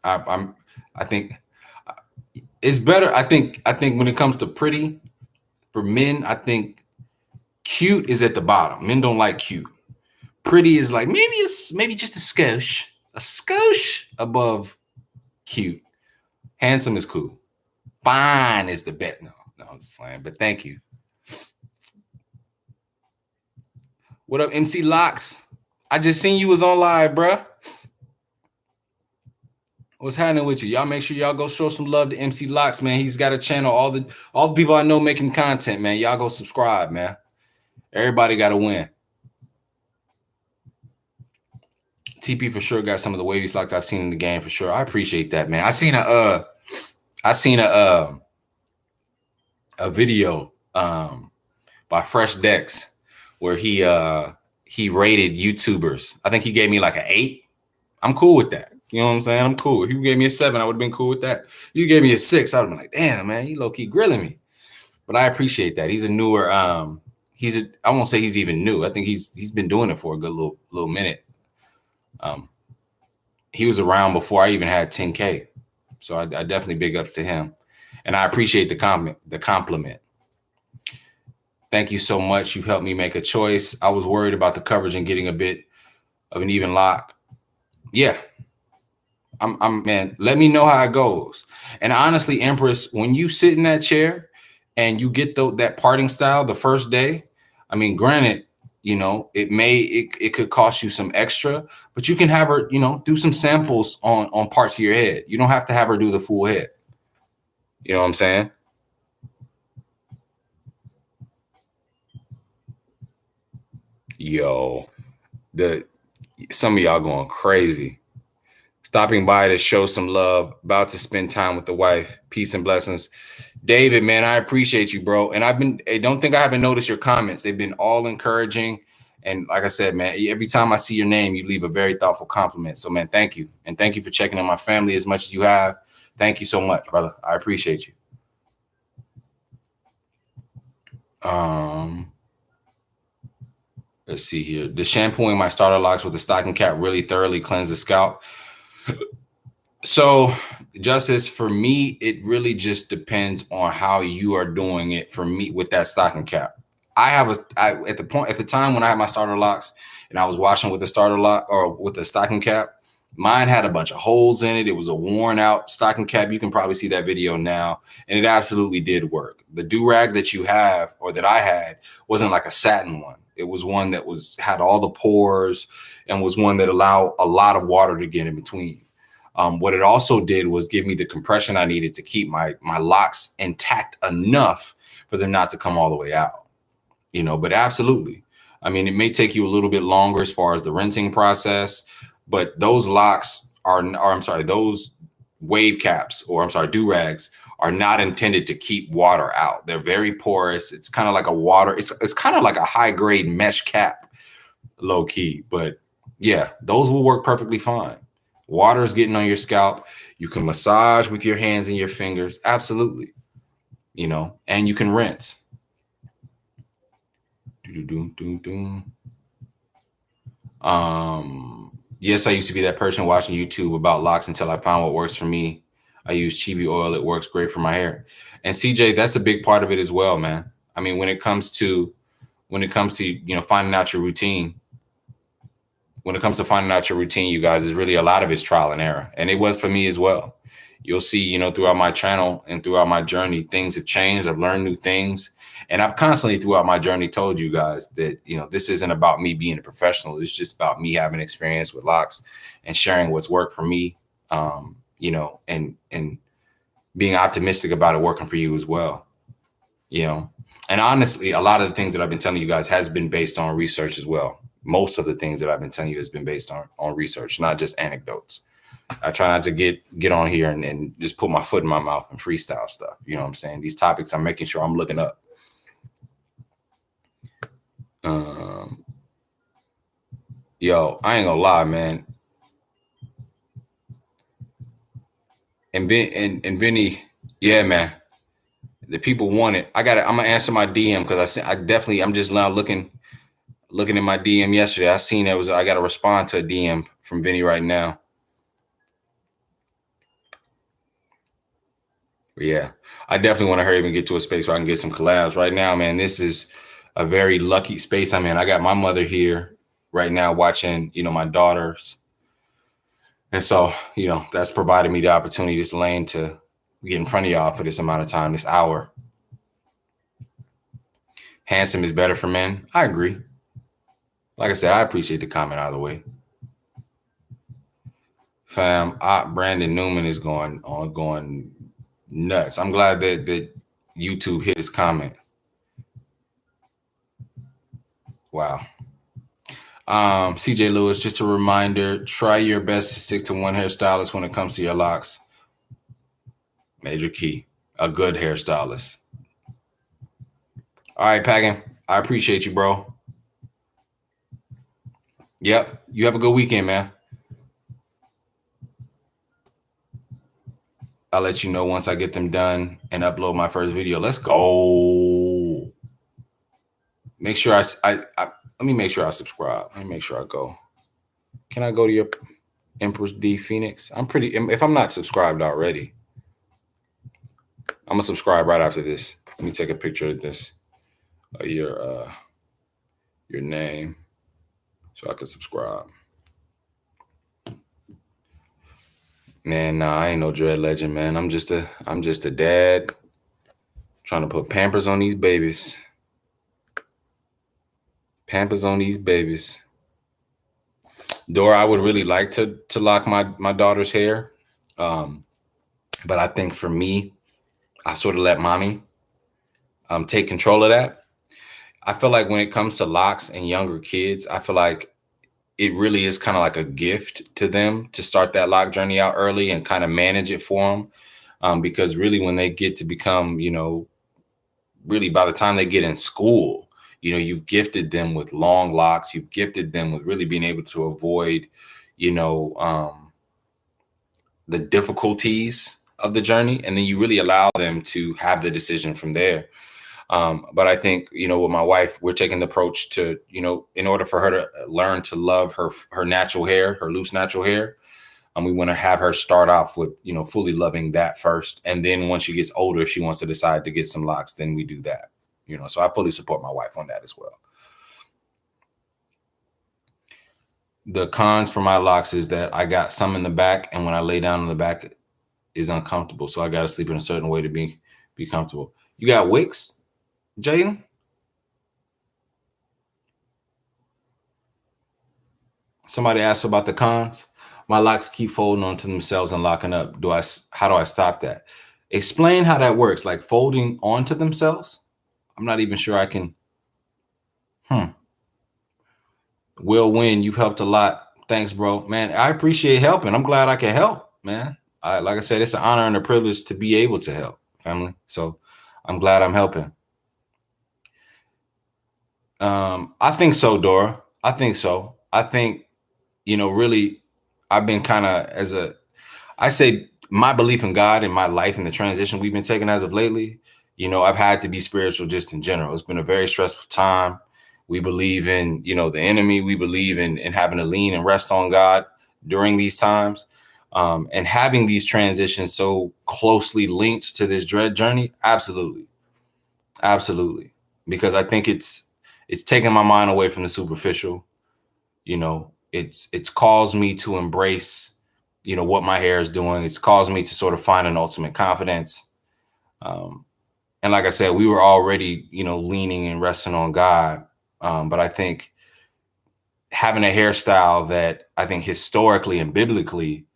Speaker 1: I think it's better. I think when it comes to pretty for men, I think cute is at the bottom. Men don't like cute. Pretty is like maybe just a skosh above cute. Handsome is cool. Fine is the bet. No, I'm just playing. But thank you. What up, MC Locs? I just seen you was on live, bruh. What's happening with you? Y'all make sure y'all go show some love to MC Locs, man. He's got a channel. All the people I know making content, man. Y'all go subscribe, man. Everybody got to win. TP for sure got some of the waviest locks I've seen in the game for sure. I appreciate that, man. I seen a video by Fresh Dex where he rated YouTubers. I think he gave me like an 8. I'm cool with that. You know what I'm saying? I'm cool. If you gave me a 7, I would have been cool with that. You gave me a 6, I would have been like, damn, man, you low-key grilling me. But I appreciate that. He's a newer, I won't say he's even new. I think he's been doing it for a good little minute. He was around before I even had 10K. So I definitely big ups to him. And I appreciate the compliment. Thank you so much. You've helped me make a choice. I was worried about the coverage and getting a bit of an even lock. Yeah. I'm man, let me know how it goes. And honestly, Empress, when you sit in that chair and you get that parting style the first day, I mean, granted, you know, it could cost you some extra, but you can have her, you know, do some samples on parts of your head. You don't have to have her do the full head. You know what I'm saying? Yo, some of y'all going crazy. Stopping by to show some love, about to spend time with the wife. Peace and blessings. David, man, I appreciate you, bro. And I don't think I haven't noticed your comments. They've been all encouraging. And like I said, man, every time I see your name, you leave a very thoughtful compliment. So, man, thank you. And thank you for checking on my family as much as you have. Thank you so much, brother. I appreciate you. Let's see here. The shampooing my starter locks with the stocking cap really thoroughly cleanse the scalp. So, Justice, for me, it really just depends on how you are doing it. For me, with that stocking cap, at the time when I had my starter locks and I was washing with the starter lock or with the stocking cap, mine had a bunch of holes in it. It was a worn out stocking cap. You can probably see that video now, and it absolutely did work. The do-rag that you have or that I had wasn't like a satin one. It was one that had all the pores and was one that allowed a lot of water to get in between. What it also did was give me the compression I needed to keep my locks intact enough for them not to come all the way out, but absolutely. I mean, it may take you a little bit longer as far as the rinsing process, but those locks those wave caps, do-rags are not intended to keep water out. They're very porous. It's kind of like it's kind of like a high grade mesh cap, low key, but yeah, those will work perfectly fine. Water is getting on your scalp. You can massage with your hands and your fingers. Absolutely. And you can rinse. Yes, I used to be that person watching YouTube about locks until I found what works for me. I use chibi oil. It works great for my hair. And CJ, that's a big part of it as well, man. I mean, when it comes to finding out your routine, you guys, is really a lot of it's trial and error. And it was for me as well. You'll see, throughout my channel and throughout my journey, things have changed. I've learned new things. And I've constantly throughout my journey told you guys that, this isn't about me being a professional. It's just about me having experience with locks and sharing what's worked for me, and being optimistic about it working for you as well. And honestly, a lot of the things that I've been telling you guys has been based on research as well. Most of the things that I've been telling you has been based on research, not just anecdotes. I try not to get on here and just put my foot in my mouth and freestyle stuff. You know what I'm saying? These topics, I'm making sure I'm looking up. Yo, I ain't gonna lie, man. And Vinny, yeah, man. The people want it. I'm gonna answer my DM because I'm just now looking in my DM yesterday. I seen I got to respond to a DM from Vinny right now. But yeah, I definitely want to hurry up and get to a space where I can get some collabs right now, man. This is a very lucky space I'm in. I got my mother here right now watching, my daughters. And so, that's provided me the opportunity, this lane, to get in front of y'all for this amount of time, this hour. Handsome is better for men. I agree. Like I said, I appreciate the comment either way. Fam, Brandon Newman is going nuts. I'm glad that YouTube hit his comment. Wow. CJ Lewis, just a reminder, try your best to stick to one hairstylist when it comes to your locks. Major key. A good hairstylist. All right, Pagan. I appreciate you, bro. Yep. You have a good weekend, man. I'll let you know once I get them done and upload my first video. Let's go. Make sure let me make sure I subscribe. Let me make sure I go. Can I go to your Empress D Phoenix? If I'm not subscribed already, I'm gonna subscribe right after this. Let me take a picture of this, your name, so I can subscribe. Man, nah, I ain't no dread legend, man. I'm just a dad trying to put Pampers on these babies. Pampers on these babies. Dora, I would really like to lock my daughter's hair. But I think for me, I sort of let mommy take control of that. I feel like when it comes to locks and younger kids, I feel like it really is kind of like a gift to them to start that lock journey out early and kind of manage it for them. Because really when they get to become, really by the time they get in school, you've gifted them with long locks. You've gifted them with really being able to avoid, the difficulties of the journey. And then you really allow them to have the decision from there. But I think, with my wife, we're taking the approach to, in order for her to learn to love her natural hair, her loose natural hair, we want to have her start off with, fully loving that first. And then once she gets older, if she wants to decide to get some locks, then we do that, so I fully support my wife on that as well. The cons for my locks is that I got some in the back, and when I lay down on the back, is uncomfortable. So I got to sleep in a certain way to be comfortable. You got wicks, Jaden? Somebody asked about the cons. My locks keep folding onto themselves and locking up. How do I stop that? Explain how that works, like folding onto themselves. I'm not even sure I can. Will Win, you've helped a lot. Thanks, bro. Man, I appreciate helping. I'm glad I can help, man. Like I said, it's an honor and a privilege to be able to help, family. So I'm glad I'm helping. I think so, Dora. I think so. I think, really, I've been kind of I say my belief in God and my life and the transition we've been taking as of lately, I've had to be spiritual just in general. It's been a very stressful time. We believe in, the enemy. We believe in having to lean and rest on God during these times. And having these transitions so closely linked to this dread journey. Absolutely. Absolutely. Because I think it's taken my mind away from the superficial. It's caused me to embrace, what my hair is doing. It's caused me to sort of find an ultimate confidence. And like I said, we were already, leaning and resting on God. But I think having a hairstyle that I think historically and biblically,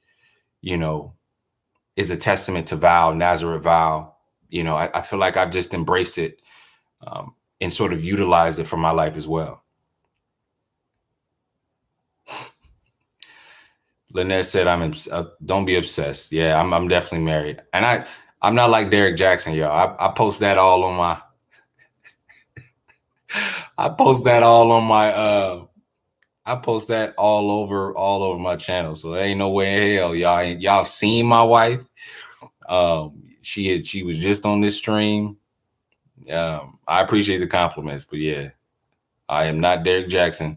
Speaker 1: is a testament to vow, Nazareth vow. I feel like I've just embraced it and sort of utilized it for my life as well. Lynette said, don't be obsessed. Yeah, I'm definitely married. And I'm not like Derek Jackson, y'all. I post that all on my I post that all over my channel. So there ain't no way in hell y'all seen my wife. She was just on this stream. I appreciate the compliments, but yeah, I am not Derek Jackson.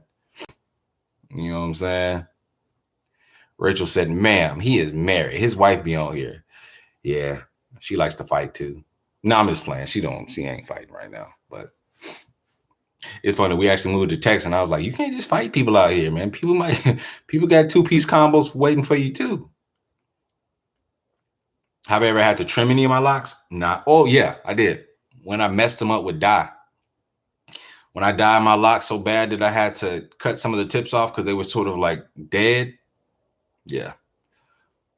Speaker 1: You know what I'm saying? Rachel said, ma'am, he is married. His wife be on here. Yeah, she likes to fight too. No, I'm just playing. She ain't fighting right now. But it's funny. We actually moved to Texas, and I was like, you can't just fight people out here, man. People got 2-piece combos waiting for you too. Have I ever had to trim any of my locks? Nah. Oh yeah, I did. When I messed them up with dye. When I dyed my locks so bad that I had to cut some of the tips off because they were sort of like dead. Yeah.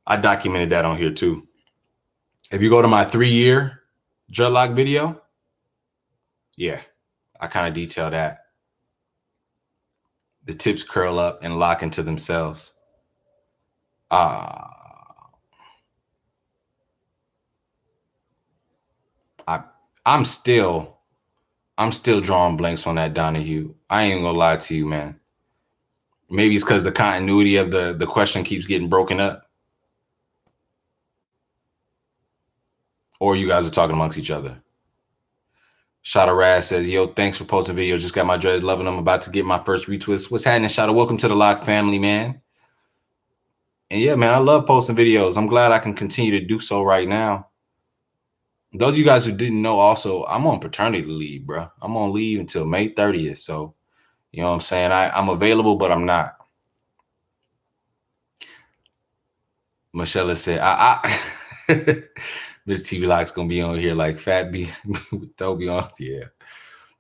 Speaker 1: I documented that on here too. If you go to my 3-year dreadlock video, yeah, I kind of detail that. The tips curl up and lock into themselves. I'm still drawing blanks on that, Donahue. I ain't gonna lie to you, man. Maybe it's because the continuity of the question keeps getting broken up. Or you guys are talking amongst each other. Shada Raz says, yo, thanks for posting video. Just got my dreads, loving them. About to get my first retwist. What's happening, Shada? Welcome to the Lock family, man. And yeah, man, I love posting videos. I'm glad I can continue to do so right now. Those of you guys who didn't know, also, I'm on paternity leave, bro. I'm on leave until May 30th. So, you know what I'm saying? I'm available, but I'm not. Michelle said, Miss TV Lock's gonna be on here like Fat B with Toby on.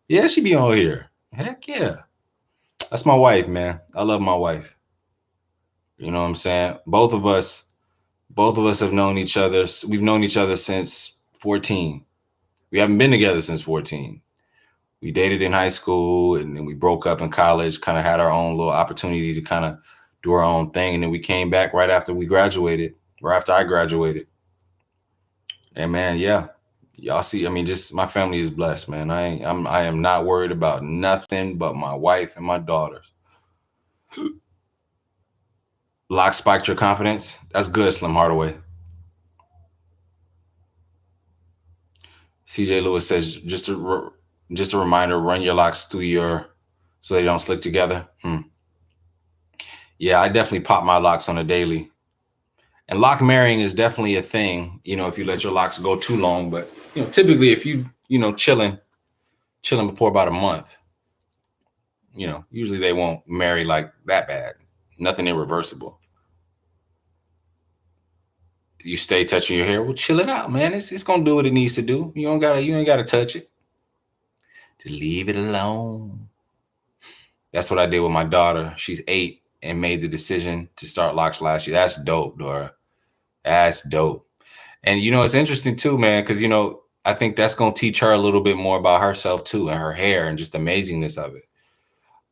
Speaker 1: Yeah, she be on here. Heck yeah. That's my wife, man. I love my wife. You know what I'm saying? Both of us have known each other. We've known each other since 14. We haven't been together since 14. We dated in high school and then we broke up in college, kind of had our own little opportunity to kind of do our own thing. And then we came back right after we graduated, or after I graduated. And man, yeah, y'all see, I mean, just my family is blessed, man. I am not worried about nothing but my wife and my daughters. Lock spiked your confidence. That's good, Slim Hardaway. CJ Lewis says, just a reminder, run your locks through so they don't slick together. Yeah, I definitely pop my locks on a daily. And lock marrying is definitely a thing, if you let your locks go too long. But, typically if you, chilling before about a month, usually they won't marry like that bad. Nothing irreversible. You stay touching your hair, well, chill it out, man. It's gonna do what it needs to do. You ain't gotta touch it. Just leave it alone. That's what I did with my daughter. She's 8 and made the decision to start locks last year. That's dope, Dora. That's dope. And it's interesting too, man, because I think that's gonna teach her a little bit more about herself too, and her hair, and just the amazingness of it.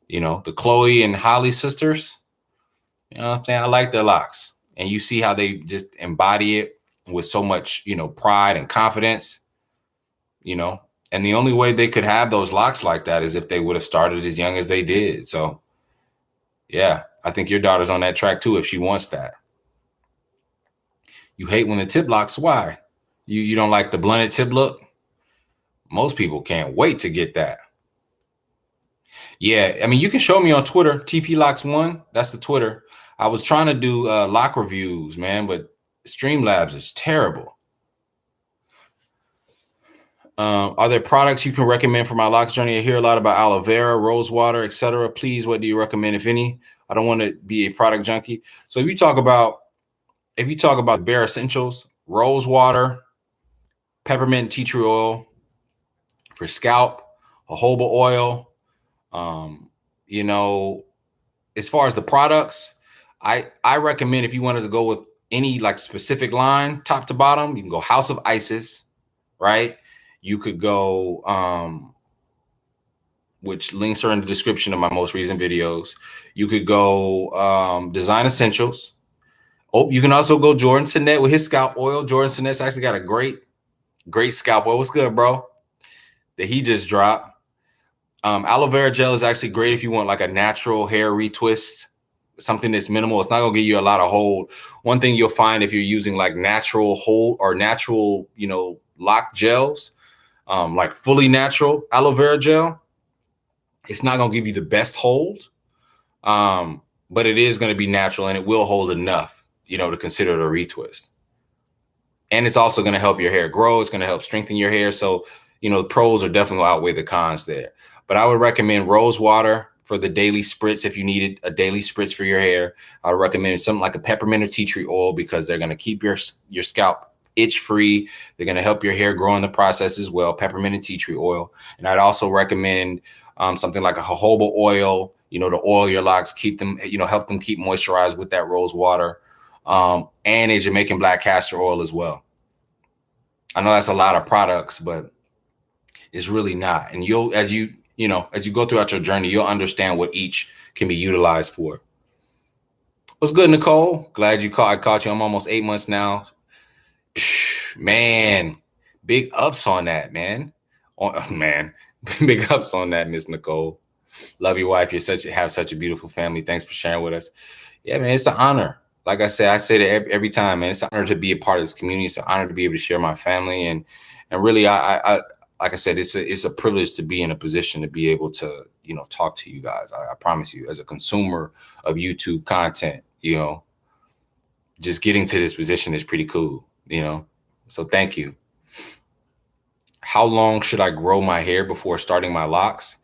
Speaker 1: The Chloe and Holly sisters, what I'm saying? I like their locks. And you see how they just embody it with so much, pride and confidence, and the only way they could have those locks like that is if they would have started as young as they did. So, yeah, I think your daughter's on that track too if she wants that. You hate when the tip locks. Why? You don't like the blunted tip look? Most people can't wait to get that. Yeah, I mean, you can show me on Twitter, TPLocks1. That's the Twitter. I was trying to do lock reviews, man, but Streamlabs is terrible. Are there products you can recommend for my locks journey? I hear a lot about aloe vera, rose water, etc. Please, what do you recommend, if any? I don't want to be a product junkie. So if you talk about bare essentials, rose water, peppermint tea tree oil for scalp, jojoba oil, as far as the products, I recommend, if you wanted to go with any like specific line, top to bottom, you can go House of Isis, right? You could go, which links are in the description of my most recent videos. You could go Design Essentials. Oh, you can also go Jordan Sinet with his scalp oil. Jordan Sinet's actually got a great scalp oil. What's good, bro? That he just dropped. Aloe vera gel is actually great if you want like a natural hair retwist, something that's minimal. It's not gonna give you a lot of hold. One thing you'll find if you're using like natural hold or natural, lock gels, like fully natural aloe vera gel, it's not gonna give you the best hold, but it is gonna be natural and it will hold enough, to consider it a retwist. And it's also gonna help your hair grow. It's gonna help strengthen your hair. So, the pros are definitely gonna outweigh the cons there. But I would recommend rose water for the daily spritz. If you needed a daily spritz for your hair, I would recommend something like a peppermint or tea tree oil, because they're going to keep your scalp itch free. They're going to help your hair grow in the process as well. Peppermint and tea tree oil. And I'd also recommend something like a jojoba oil, to oil your locks, keep them, help them keep moisturized with that rose water, and a Jamaican black castor oil as well. I know that's a lot of products, but it's really not. And as you go throughout your journey, you'll understand what each can be utilized for. What's good, Nicole? Glad I caught you. I'm almost 8 months now. Man, big ups on that, man. Big ups on that, Miss Nicole. Love your wife. Have such a beautiful family. Thanks for sharing with us. Yeah, man, it's an honor. Like I say that every time, man. It's an honor to be a part of this community. It's an honor to be able to share my family, and really, I like I said, it's a privilege to be in a position to be able to, talk to you guys. I promise you, as a consumer of YouTube content, just getting to this position is pretty cool, So thank you. How long should I grow my hair before starting my locks?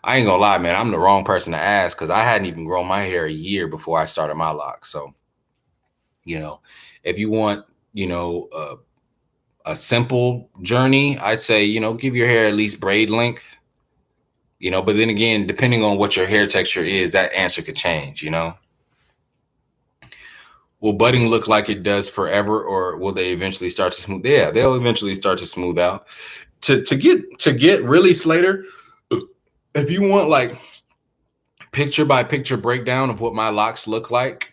Speaker 1: I ain't gonna lie, man. I'm the wrong person to ask, because I hadn't even grown my hair a year before I started my locks. So, if you want, a simple journey, I'd say, give your hair at least braid length, but then again, depending on what your hair texture is, that answer could change, Will budding look like it does forever, or will they eventually start to smooth? Yeah, they'll eventually start to smooth out. To get really Slater, if you want like picture by picture breakdown of what my locks look like,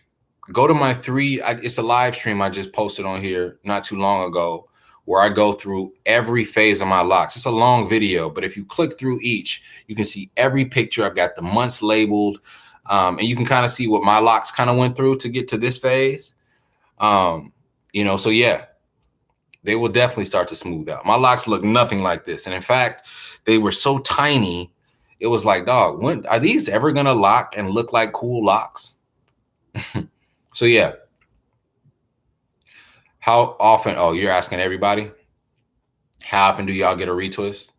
Speaker 1: go to my it's a live stream I just posted on here not too long ago, where I go through every phase of my locks. It's a long video, but if you click through each, you can see every picture. I've got the months labeled, and you can kind of see what my locks kind of went through to get to this phase. So yeah, They will definitely start to smooth out. My locks look nothing like this. And in fact, they were so tiny, it was like, dog, when are these ever going to lock and look like cool locks? So yeah. How often? Oh, you're asking everybody? How often do y'all get a retwist?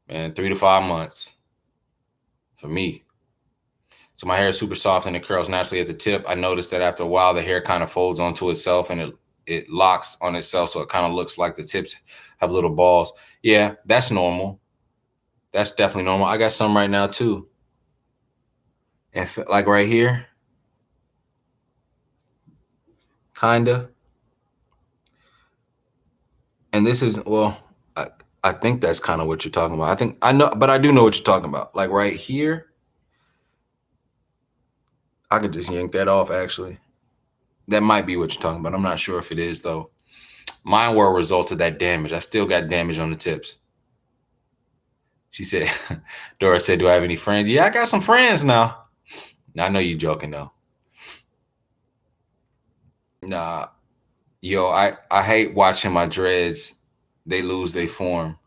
Speaker 1: Man, 3 to 5 months for me. So my hair is super soft and it curls naturally at the tip. I noticed that after a while, the hair kind of folds onto itself and it locks on itself. So it kind of looks like the tips have little balls. Yeah, that's normal. That's definitely normal. I got some right now too. And like right here. Kinda. And this is, well, I think that's kind of what you're talking about. But I do know what you're talking about. Like right here. I could just yank that off, actually. That might be what you're talking about. I'm not sure if it is, though. Mine were a result of that damage. I still got damage on the tips. She said, Dora said, do I have any friends? Yeah, I got some friends now. I know you're joking, though. Nah. Yo, I hate watching my dreads. They lose their form.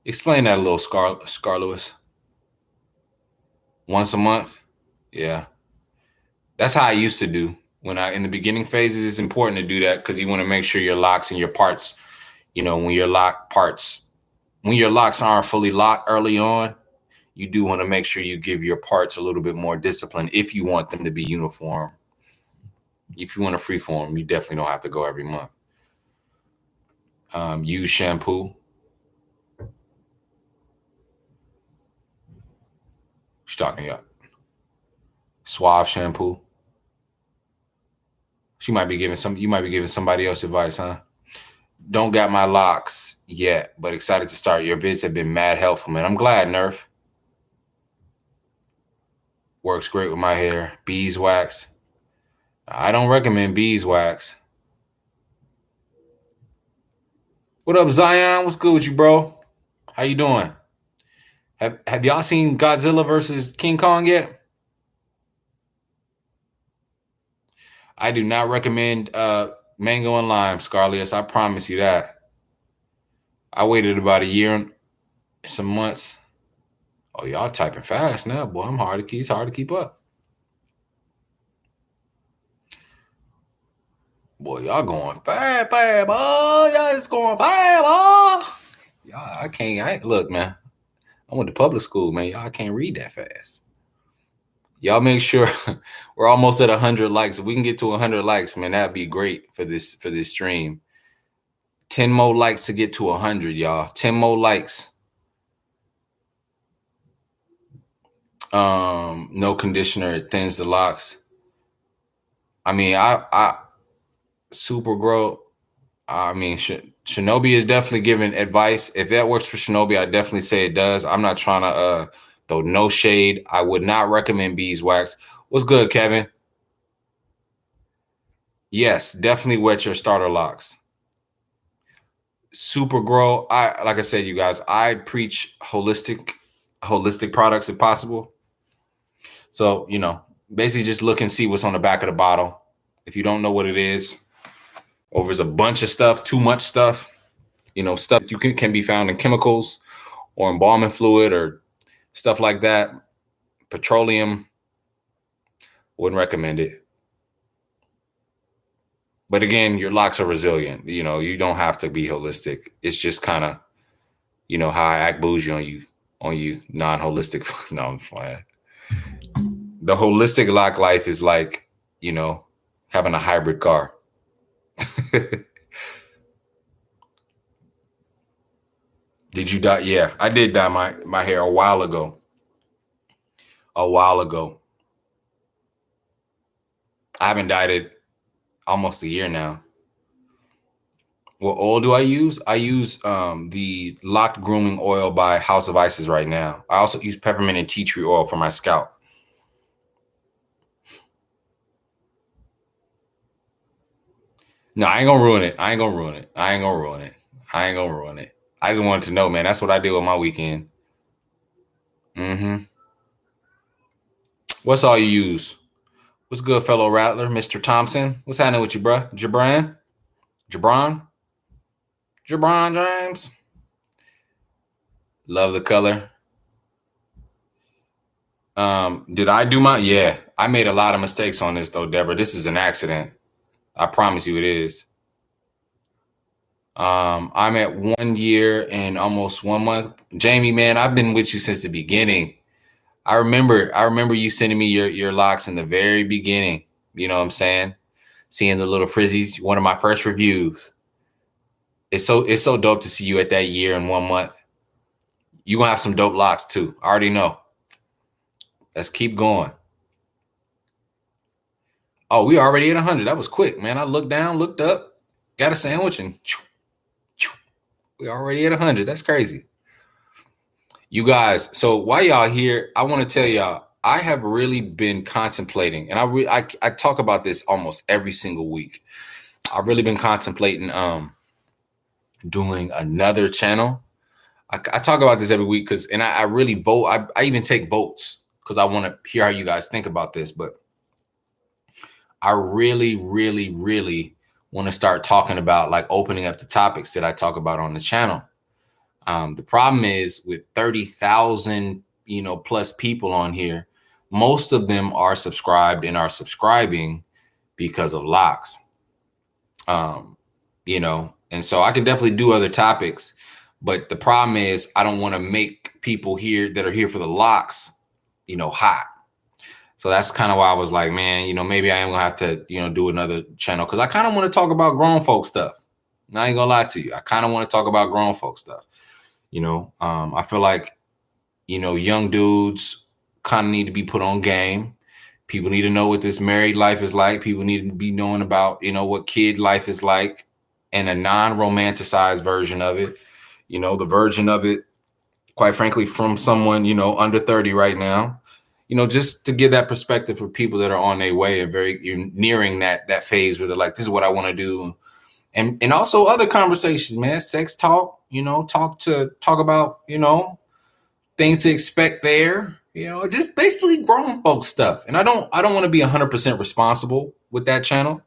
Speaker 1: Explain that a little, Scar Lewis. Once a month? Yeah. That's how I used to do. In the beginning phases, it's important to do that because you want to make sure your locks and your parts, when your locks aren't fully locked early on, you do want to make sure you give your parts a little bit more discipline if you want them to be uniform. If you want to freeform, you definitely don't have to go every month. Use shampoo. She's talking about Suave shampoo. You might be giving somebody else advice, huh? Don't got my locks yet, but excited to start. Your vids have been mad helpful, man. I'm glad, Nerf. Works great with my hair. Beeswax. I don't recommend beeswax. What up, Zion? What's good with you, bro? How you doing? Have y'all seen Godzilla versus King Kong yet? I do not recommend mango and lime, Scarlius. I promise you that. I waited about a year and some months. Oh, y'all typing fast now, boy. It's hard to keep up. Boy, y'all going fast, boy. Y'all is going fast, boy. Y'all, look, man. I went to public school, man. Y'all can't read that fast. Y'all make sure we're almost at 100 likes. If we can get to 100 likes, man, that'd be great for this stream. 10 more likes to get to 100, y'all. 10 more likes. No conditioner, it thins the locks. I mean, I super grow. I mean, Shinobi is definitely giving advice. If that works for Shinobi, I definitely say it does. I'm not trying to throw no shade. I would not recommend beeswax. What's good, Kevin? Yes, definitely wet your starter locks. Super grow. Like I said, you guys, I preach holistic products if possible. So, basically just look and see what's on the back of the bottle. If you don't know what it is, or there's a bunch of stuff, too much stuff, stuff you can be found in chemicals or embalming fluid or stuff like that. Petroleum, wouldn't recommend it. But again, your locks are resilient. You don't have to be holistic. It's just kind of, how I act bougie on you non-holistic. No, I'm fine. The holistic lock life is like, having a hybrid car. Did you dye? Yeah, I did dye my hair a while ago. I haven't dyed it almost a year now. What oil do I use? I use the Locked Grooming Oil by House of Ices right now. I also use peppermint and tea tree oil for my scalp. No, I ain't gonna ruin it. I just wanted to know, man. That's what I did with my weekend. What's all you use? What's good, fellow rattler, Mr. Thompson? What's happening with you, bruh? Jabran? Jabron James. Love the color. Did I do my? Yeah, I made a lot of mistakes on this though, Deborah. This is an accident. I promise you it is. I'm at 1 year and almost 1 month. Jamie, man, I've been with you since the beginning. I remember you sending me your locks in the very beginning. You know what I'm saying? Seeing the little frizzies, one of my first reviews. It's so dope to see you at that year and 1 month. You gonna have some dope locks too. I already know. Let's keep going. Oh, we already at 100. That was quick, man. I looked down, looked up, got a sandwich, and we already at 100. That's crazy. You guys, so while y'all here, I want to tell y'all, I have really been contemplating, and I talk about this almost every single week. I've really been contemplating doing another channel. I talk about this every week because, and I really vote. I even take votes because I want to hear how you guys think about this. But I really, really, really want to start talking about like opening up the topics that I talk about on the channel. The problem is with 30,000, plus people on here, most of them are subscribed and are subscribing because of Locs. And so I can definitely do other topics, but the problem is I don't want to make people here that are here for the Locs, hot. So that's kind of why I was like, man, maybe I am gonna have to, do another channel because I kind of want to talk about grown folk stuff. And I ain't gonna lie to you. I kind of want to talk about grown folk stuff. I feel like, young dudes kind of need to be put on game. People need to know what this married life is like. People need to be knowing about, what kid life is like and a non-romanticized version of it. The version of it, quite frankly, from someone, under 30 right now. Just to give that perspective for people that are on their way and very nearing that phase where they're like, this is what I want to do. And also other conversations, man, sex talk, talk about, things to expect there, just basically grown folks stuff. And I don't want to be 100% responsible with that channel.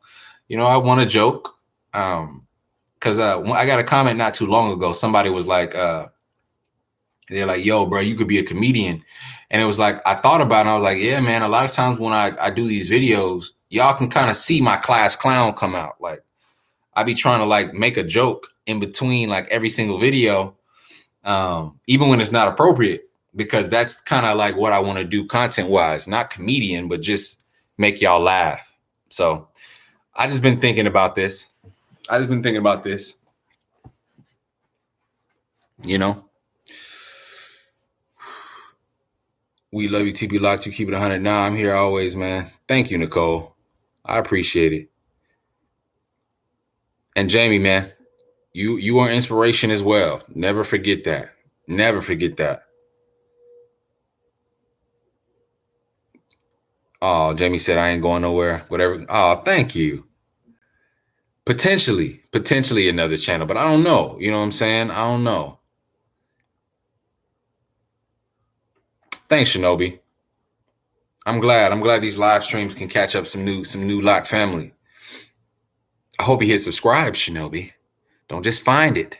Speaker 1: I want to joke. Cause I got a comment not too long ago. Somebody was like, they're like, yo, bro, you could be a comedian. And it was like, I thought about it. And I was like, yeah, man, a lot of times when I do these videos, y'all can kind of see my class clown come out. Like I be trying to like make a joke in between like every single video, even when it's not appropriate, because that's kind of like what I want to do content wise, not comedian, but just make y'all laugh. So I just been thinking about this. We love you, TP Locs. You keep it 100. Now I'm here always, man. Thank you, Nicole. I appreciate it. And Jamie, man, you are inspiration as well. Never forget that. Never forget that. Oh, Jamie said I ain't going nowhere. Whatever. Oh, thank you. Potentially another channel, but I don't know. You know what I'm saying? I don't know. Thanks, Shinobi. I'm glad these live streams can catch up some new Loc family. I hope you hit subscribe, Shinobi. Don't just find it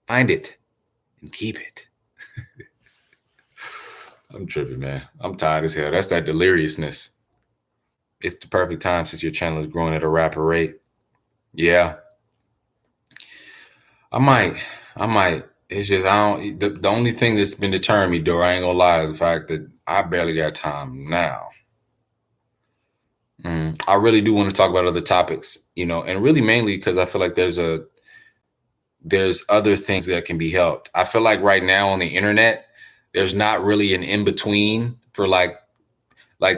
Speaker 1: and keep it. I'm tripping, man. I'm tired as hell. That's that deliriousness. It's the perfect time since your channel is growing at a rapid rate. Yeah. I might. It's just the only thing that's been deterring me, Dora, I ain't gonna lie, is the fact that I barely got time now. I really do want to talk about other topics, and really mainly because I feel like there's other things that can be helped. I feel like right now on the internet, there's not really an in-between for like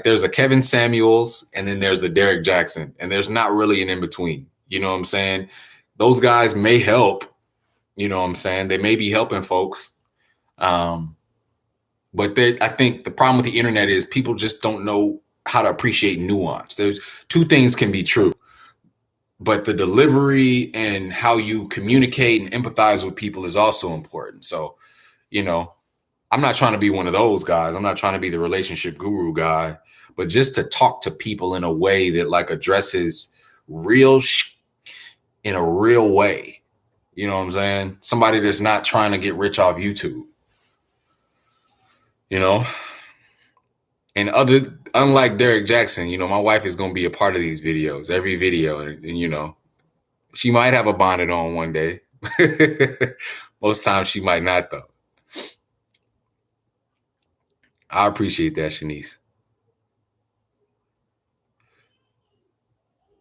Speaker 1: there's a Kevin Samuels and then there's a Derek Jackson, and there's not really an in-between. You know what I'm saying? Those guys may help, you know what I'm saying? They may be helping folks. But I think the problem with the internet is people just don't know how to appreciate nuance. There's two things can be true, but the delivery and how you communicate and empathize with people is also important. So, I'm not trying to be one of those guys. I'm not trying to be the relationship guru guy, but just to talk to people in a way that like addresses real in a real way. You know what I'm saying? Somebody that's not trying to get rich off YouTube. You know? And unlike Derek Jackson, you know, my wife is going to be a part of these videos, every video. And, you know, she might have a bonnet on one day. Most times she might not, though. I appreciate that, Shanice.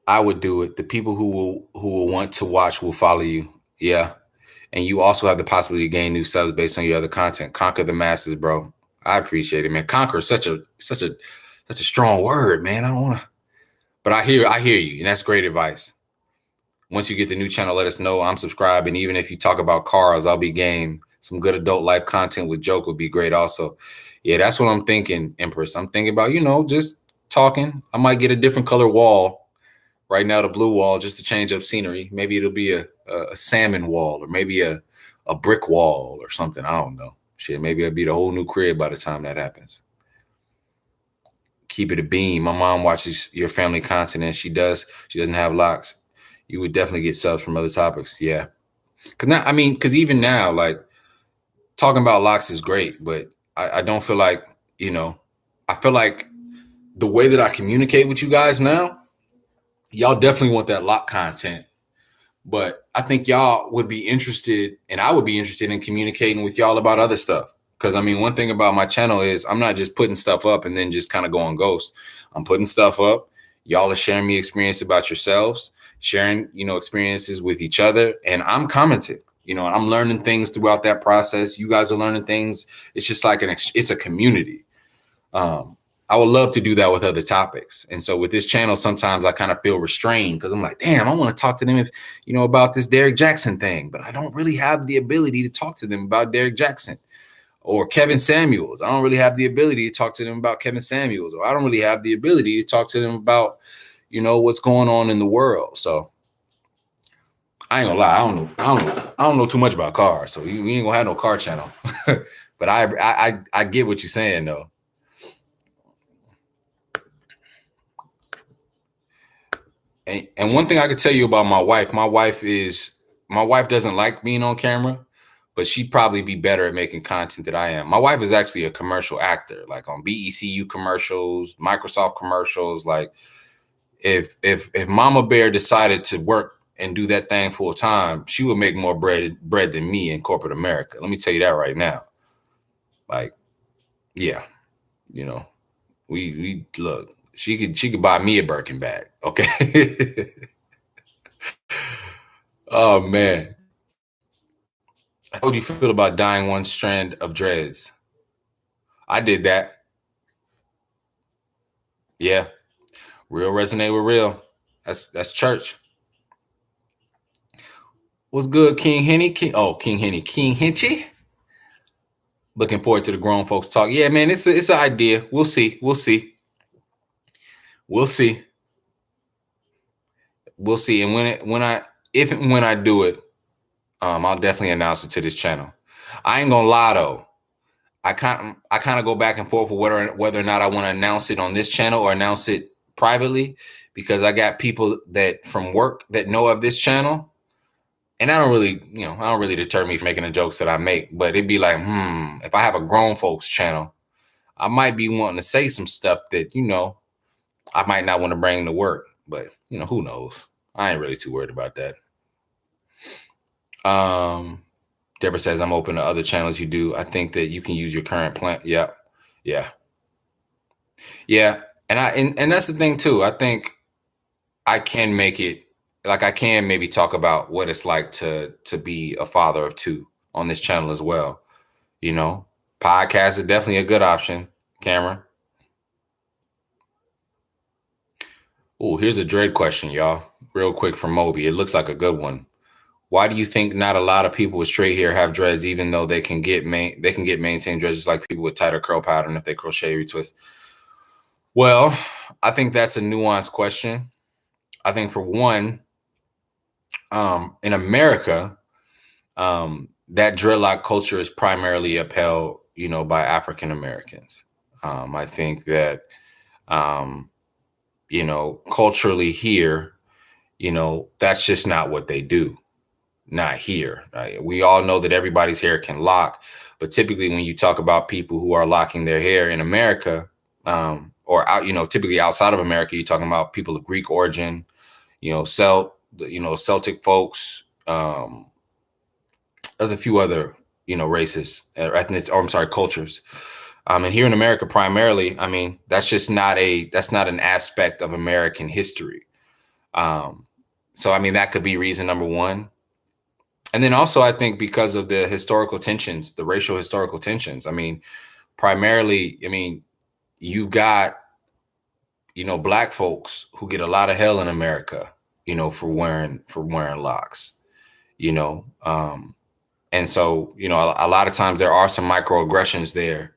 Speaker 1: I would do it. The people who will want to watch will follow you. Yeah. And you also have the possibility to gain new subs based on your other content. Conquer the masses, bro. I appreciate it, man. Conquer is such a strong word, man. I don't want to, but I hear you, and that's great advice. Once you get the new channel, let us know. I'm subscribed, and even if you talk about cars, I'll be game. Some good adult life content with joke would be great also. Yeah, that's what I'm thinking, Empress. I'm thinking about, you know, just talking. I might get a different color wall. Right now, the blue wall, just to change up scenery. Maybe it'll be a salmon wall, or maybe a brick wall or something. I don't know. Shit, maybe it'll be the whole new crib by the time that happens. Keep it a beam. My mom watches your family content, and she doesn't have locks. You would definitely get subs from other topics. Yeah. Because even now, like, talking about locks is great, but I don't feel like, you know, I feel like the way that I communicate with you guys now, y'all definitely want that lock content. But I think y'all would be interested, and I would be interested in communicating with y'all about other stuff. Because, I mean, one thing about my channel is I'm not just putting stuff up and then just kind of going ghost. I'm putting stuff up. Y'all are sharing me experience about yourselves, sharing, you know, experiences with each other. And I'm commenting, you know, and I'm learning things throughout that process. You guys are learning things. It's just like it's a community. I would love to do that with other topics. And so with this channel, sometimes I kind of feel restrained because I'm like, damn, I want to talk to them, about this Derek Jackson thing, but I don't really have the ability to talk to them about Derek Jackson or Kevin Samuels. I don't really have the ability to talk to them about Kevin Samuels, or I don't really have the ability to talk to them about, what's going on in the world. So I ain't gonna lie. I don't know too much about cars. So we ain't gonna have no car channel, but I get what you're saying though. And one thing I could tell you about my wife doesn't like being on camera, but she'd probably be better at making content than I am. My wife is actually a commercial actor, like on BECU commercials, Microsoft commercials. Like if Mama Bear decided to work and do that thing full time, she would make more bread than me in corporate America. Let me tell you that right now. Like, yeah, we look. She could buy me a Birkin bag. Okay. Oh man. How would you feel about dyeing one strand of dreads? I did that. Yeah. Real resonate with real. That's church. What's good, King Henny? King Hinchy. Looking forward to the grown folks talk. Yeah, man, it's an idea. We'll see. And when I do it, I'll definitely announce it to this channel. I ain't gonna lie though. I kind of go back and forth with whether or not I want to announce it on this channel or announce it privately, because I got people that from work that know of this channel, and I don't really deter me from making the jokes that I make. But it'd be like, if I have a grown folks channel, I might be wanting to say some stuff that I might not want to bring to work. But who knows? I ain't really too worried about that. Deborah says, I'm open to other channels you do. I think that you can use your current plan. Yeah. And that's the thing too. I think I can make it, like I can maybe talk about what it's like to be a father of two on this channel as well. Podcast is definitely a good option, Cameron. Oh, here's a dread question, y'all. Real quick from Moby. It looks like a good one. Why do you think not a lot of people with straight hair have dreads, even though they can get maintained dreads just like people with tighter curl pattern if they crochet retwist? Well, I think that's a nuanced question. I think for one, in America, that dreadlock culture is primarily upheld, by African Americans. I think that, culturally here, that's just not what they do. Not here. Right? We all know that everybody's hair can lock, but typically when you talk about people who are locking their hair in America, or out, typically outside of America, you're talking about people of Greek origin, Celtic folks. There's a few other, races, ethnic, or I'm sorry, cultures. And here in America, primarily, I mean, that's not an aspect of American history. So, I mean, that could be reason number one. And then also, I think because of the historical tensions, the racial historical tensions, I mean, primarily, I mean, you got, Black folks who get a lot of hell in America, for wearing locks, and so, a lot of times there are some microaggressions there,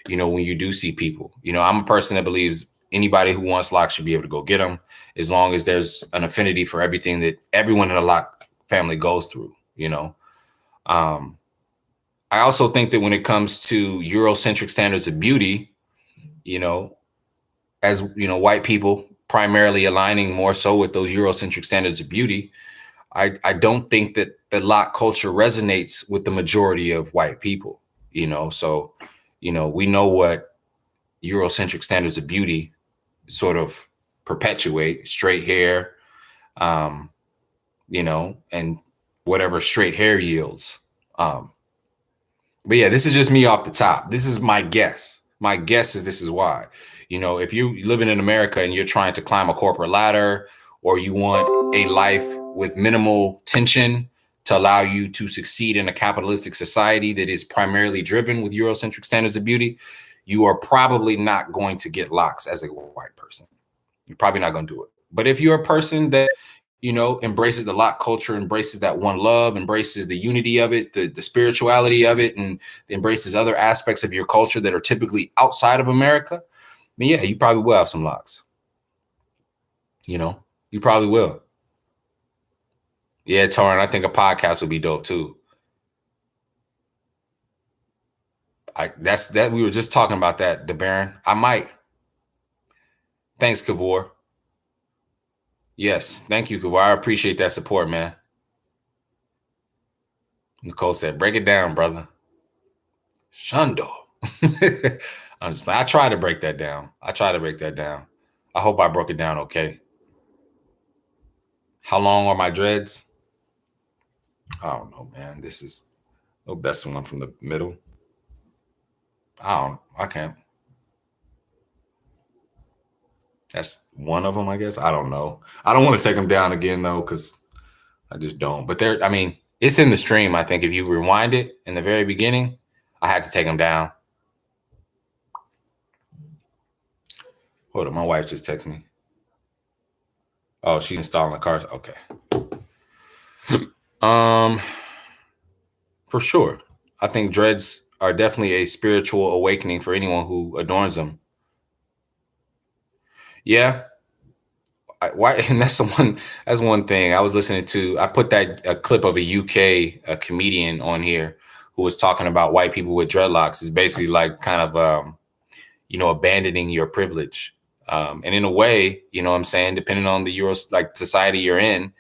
Speaker 1: when you do see people. I'm a person that believes anybody who wants locks should be able to go get them, as long as there's an affinity for everything that everyone in a lock family goes through, I also think that when it comes to Eurocentric standards of beauty, as white people primarily aligning more so with those Eurocentric standards of beauty, I don't think that the lock culture resonates with the majority of white people, so, we know what Eurocentric standards of beauty sort of perpetuate: straight hair, and whatever straight hair yields. But yeah, this is just me off the top. This is my guess. My guess is this is why. If you're living in America and you're trying to climb a corporate ladder, or you want a life with minimal tension to allow you to succeed in a capitalistic society that is primarily driven with Eurocentric standards of beauty, you are probably not going to get locks as a white person. You're probably not going to do it. But if you're a person that, embraces the lock culture, embraces that one love, embraces the unity of it, the spirituality of it, and embraces other aspects of your culture that are typically outside of America, then yeah, you probably will have some locks. You probably will. Yeah, Torrin, I think a podcast would be dope too. We were just talking about that, DeBaron. I might. Thanks, Kavor. Yes, thank you, Kavor. I appreciate that support, man. Nicole said, break it down, brother. Shundo. I try to break that down. I hope I broke it down okay. How long are my dreads? I don't know, man. That's the one from the middle. I can't. That's one of them, I guess. I don't know. I don't want to take them down again, though, because I just don't. But it's in the stream, I think. If you rewind it in the very beginning, I had to take them down. Hold on, my wife just texted me. Oh, she's installing the cars. Okay. For sure. I think dreads are definitely a spiritual awakening for anyone who adorns them. Yeah. And that's one thing I was listening to. I put a clip of a comedian on here who was talking about white people with dreadlocks is basically like kind of, abandoning your privilege. And in a way, what I'm saying, depending on the society you're in,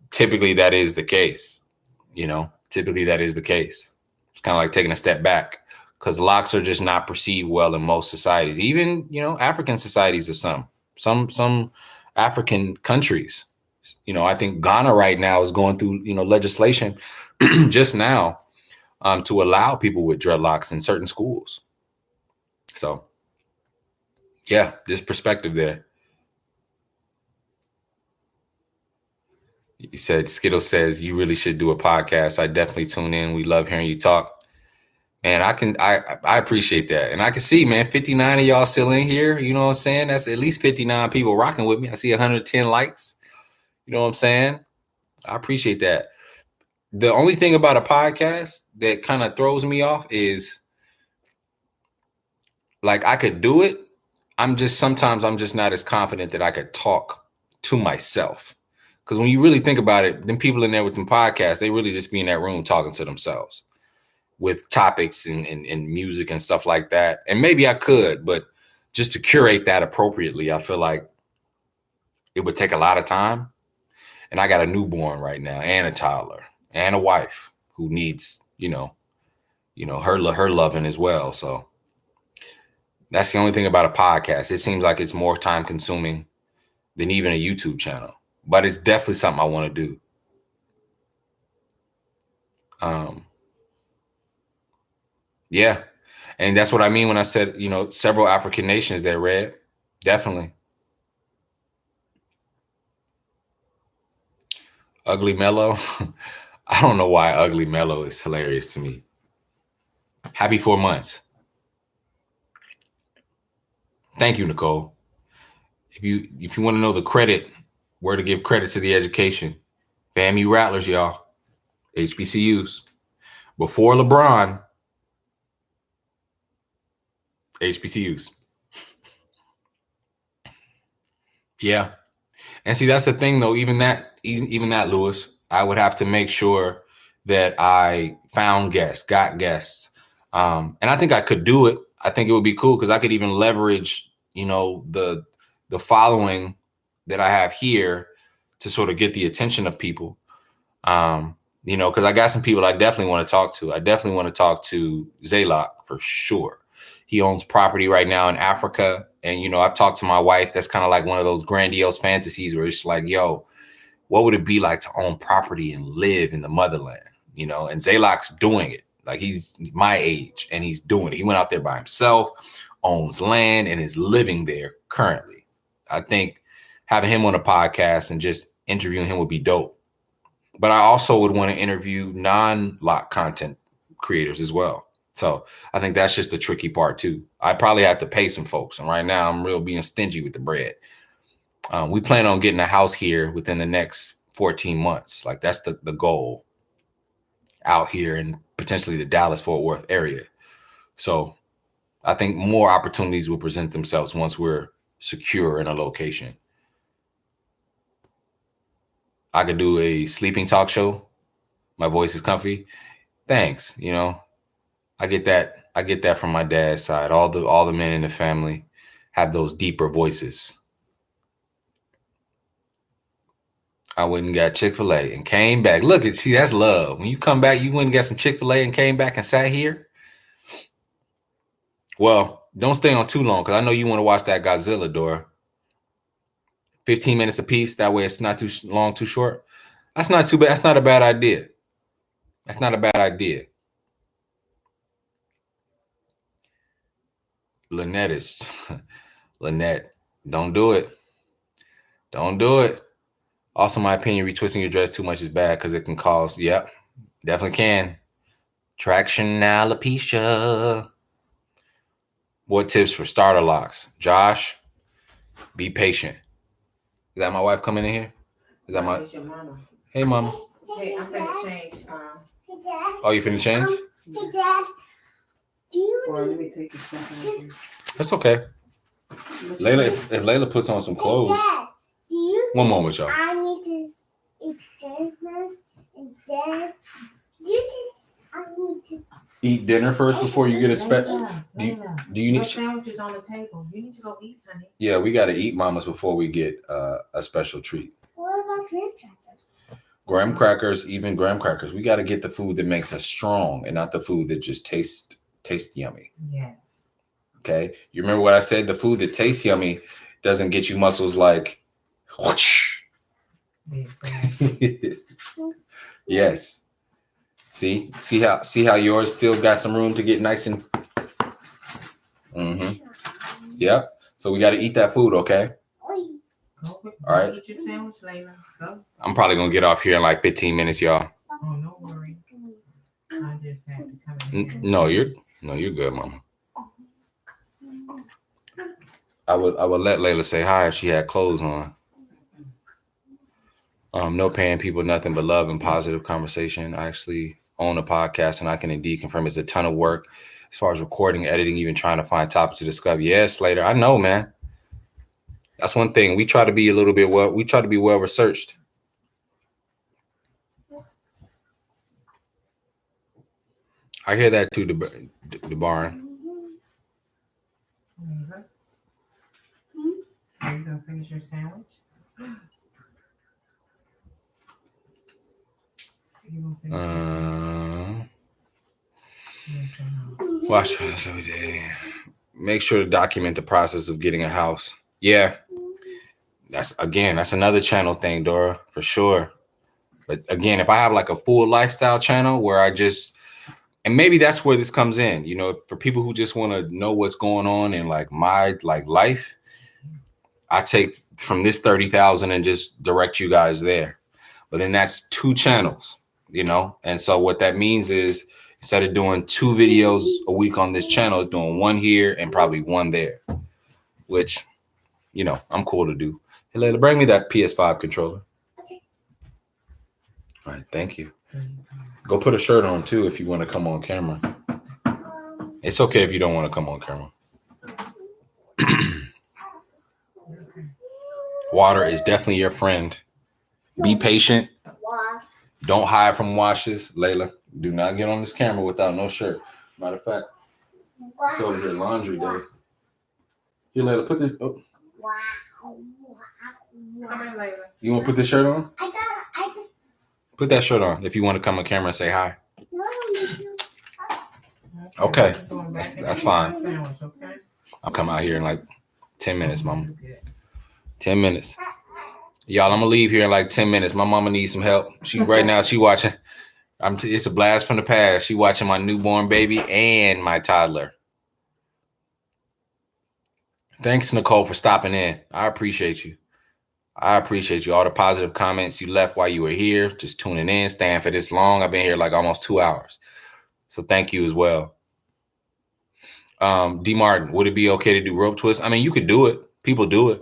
Speaker 1: typically that is the case. Typically that is the case. It's kind of like taking a step back, because locks are just not perceived well in most societies, even, African societies of some African countries. I think Ghana right now is going through, legislation just now to allow people with dreadlocks in certain schools. So, yeah, this perspective there. You said, Skittle says, you really should do a podcast. I definitely tune in. We love hearing you talk. And I appreciate that. And I can see, man, 59 of y'all still in here. You know what I'm saying? That's at least 59 people rocking with me. I see 110 likes. You know what I'm saying? I appreciate that. The only thing about a podcast that kind of throws me off is, like, I could do it. Sometimes I'm just not as confident that I could talk to myself. Because when you really think about it, then people in there with them podcasts, they really just be in that room talking to themselves with topics and music and stuff like that. And maybe I could, but just to curate that appropriately, I feel like it would take a lot of time. And I got a newborn right now and a toddler and a wife who needs, her loving as well. So that's the only thing about a podcast. It seems like it's more time consuming than even a YouTube channel, but it's definitely something I want to do. Yeah. And that's what I mean when I said, several African nations that read. Definitely. Ugly Mellow. I don't know why Ugly Mellow is hilarious to me. Happy 4 months. Thank you, Nicole. If you want to know the credit, where to give credit to the education, FAMU Rattlers, y'all. HBCUs. Before LeBron, HBCUs. Yeah. And see, that's the thing, though. Even that, Lewis, I would have to make sure that I found guests, got guests. And I think I could do it. I think it would be cool because I could even leverage, the following that I have here to sort of get the attention of people. Because I got some people I definitely want to talk to. I definitely want to talk to Dreadlock for sure. He owns property right now in Africa. And, I've talked to my wife. That's kind of like one of those grandiose fantasies where it's like, yo, what would it be like to own property and live in the motherland? And Dreadlock's doing it. Like, he's my age and he's doing it. He went out there by himself, owns land, and is living there currently. I think having him on a podcast and just interviewing him would be dope. But I also would want to interview non-Loc content creators as well. So I think that's just the tricky part too. I probably have to pay some folks. And right now I'm real being stingy with the bread. We plan on getting a house here within the next 14 months. Like, that's the goal out here in potentially the Dallas-Fort Worth area. So I think more opportunities will present themselves once we're secure in a location. I could do a sleeping talk show. My voice is comfy. Thanks. I get that from my dad's side. All the men in the family have those deeper voices. I went and got Chick-fil-A and came back. Look, see, that's love. When you come back, you went and got some Chick-fil-A and came back and sat here. Well, don't stay on too long because I know you want to watch that Godzilla, Dora. 15 minutes a piece. That way it's not too long, too short. That's not too bad. That's not a bad idea. That's not a bad idea. Lynette, don't do it. Don't do it. Also, my opinion, retwisting your dress too much is bad because it can cause, yep, definitely can. Traction alopecia. What tips for starter locks? Josh, be patient. Is that my wife coming in here? Is that my?
Speaker 3: It's your mama.
Speaker 1: Hey, mama.
Speaker 3: Hey, I'm finna change.
Speaker 2: Hey, Dad.
Speaker 1: Oh, you finna change?
Speaker 2: Hey, Dad. Do you
Speaker 3: Well, let me take this stuff out here.
Speaker 1: That's okay. Layla, if Layla puts on some clothes.
Speaker 2: Hey, Dad, do you?
Speaker 1: One moment, y'all.
Speaker 2: I need to eat dinner first, and Dad. Do you think I need to
Speaker 1: Eat dinner first before you get a spec.
Speaker 3: Layla,
Speaker 1: Do you need?
Speaker 3: your sandwiches on the table. You need to go eat, honey.
Speaker 1: Yeah, we got to eat, mamas, before we get a special treat.
Speaker 2: What about graham crackers?
Speaker 1: Even graham crackers. We got to get the food that makes us strong and not the food that just tastes yummy.
Speaker 3: Yes.
Speaker 1: Okay. You remember what I said? The food that tastes yummy doesn't get you muscles like whoosh.
Speaker 3: Exactly.
Speaker 1: Yes. See how yours still got some room to get nice and. Mm-hmm. Yep. So we got to eat that food, okay?
Speaker 3: All
Speaker 1: right.
Speaker 3: Eat your sandwich, Layla. Go.
Speaker 1: I'm probably gonna get off here in like 15 minutes, y'all.
Speaker 3: Oh, no worry. I just have to come in.
Speaker 1: No, you're good, mama. I would let Layla say hi if she had clothes on. No paying people nothing but love and positive conversation. I actually own a podcast, and I can indeed confirm it's a ton of work as far as recording, editing, even trying to find topics to discuss. Yes, Slater, I know, man. That's one thing. We try to be well researched. I hear that too, the barn.
Speaker 3: Are you gonna finish your sandwich?
Speaker 1: Watch this every day. Make sure to document the process of getting a house. Yeah. That's another channel thing, Dora, for sure. But again, if I have like a full lifestyle channel where and maybe that's where this comes in, for people who just want to know what's going on in like my life, I take from this 30,000 and just direct you guys there. But then that's 2 channels, and so what that means is instead of doing 2 videos a week on this channel, it's doing 1 here and probably 1 there, which, I'm cool to do. Hey, Layla, bring me that PS5 controller. Okay. All right, thank you. Go put a shirt on too if you want to come on camera. It's okay if you don't want to come on camera. Water is definitely your friend. Be patient. Don't hide from washes. Layla, do not get on this camera without no shirt. Matter of fact, it's over here laundry day. Here, Layla, put this. Oh.
Speaker 3: Come in, Layla.
Speaker 1: You want to put this shirt on? Put that shirt on if you want to come on camera and say hi. Okay, that's fine. I'll come out here in like 10 minutes, Mama. 10 minutes. Y'all, I'm gonna leave here in like 10 minutes. My mama needs some help. Right now she watching. It's a blast from the past. She watching my newborn baby and my toddler. Thanks, Nicole, for stopping in. I appreciate you. All the positive comments you left while you were here, just tuning in, staying for this long. I've been here like almost 2 hours. So thank you as well. D Martin, would it be okay to do rope twists? I mean, you could do it. People do it.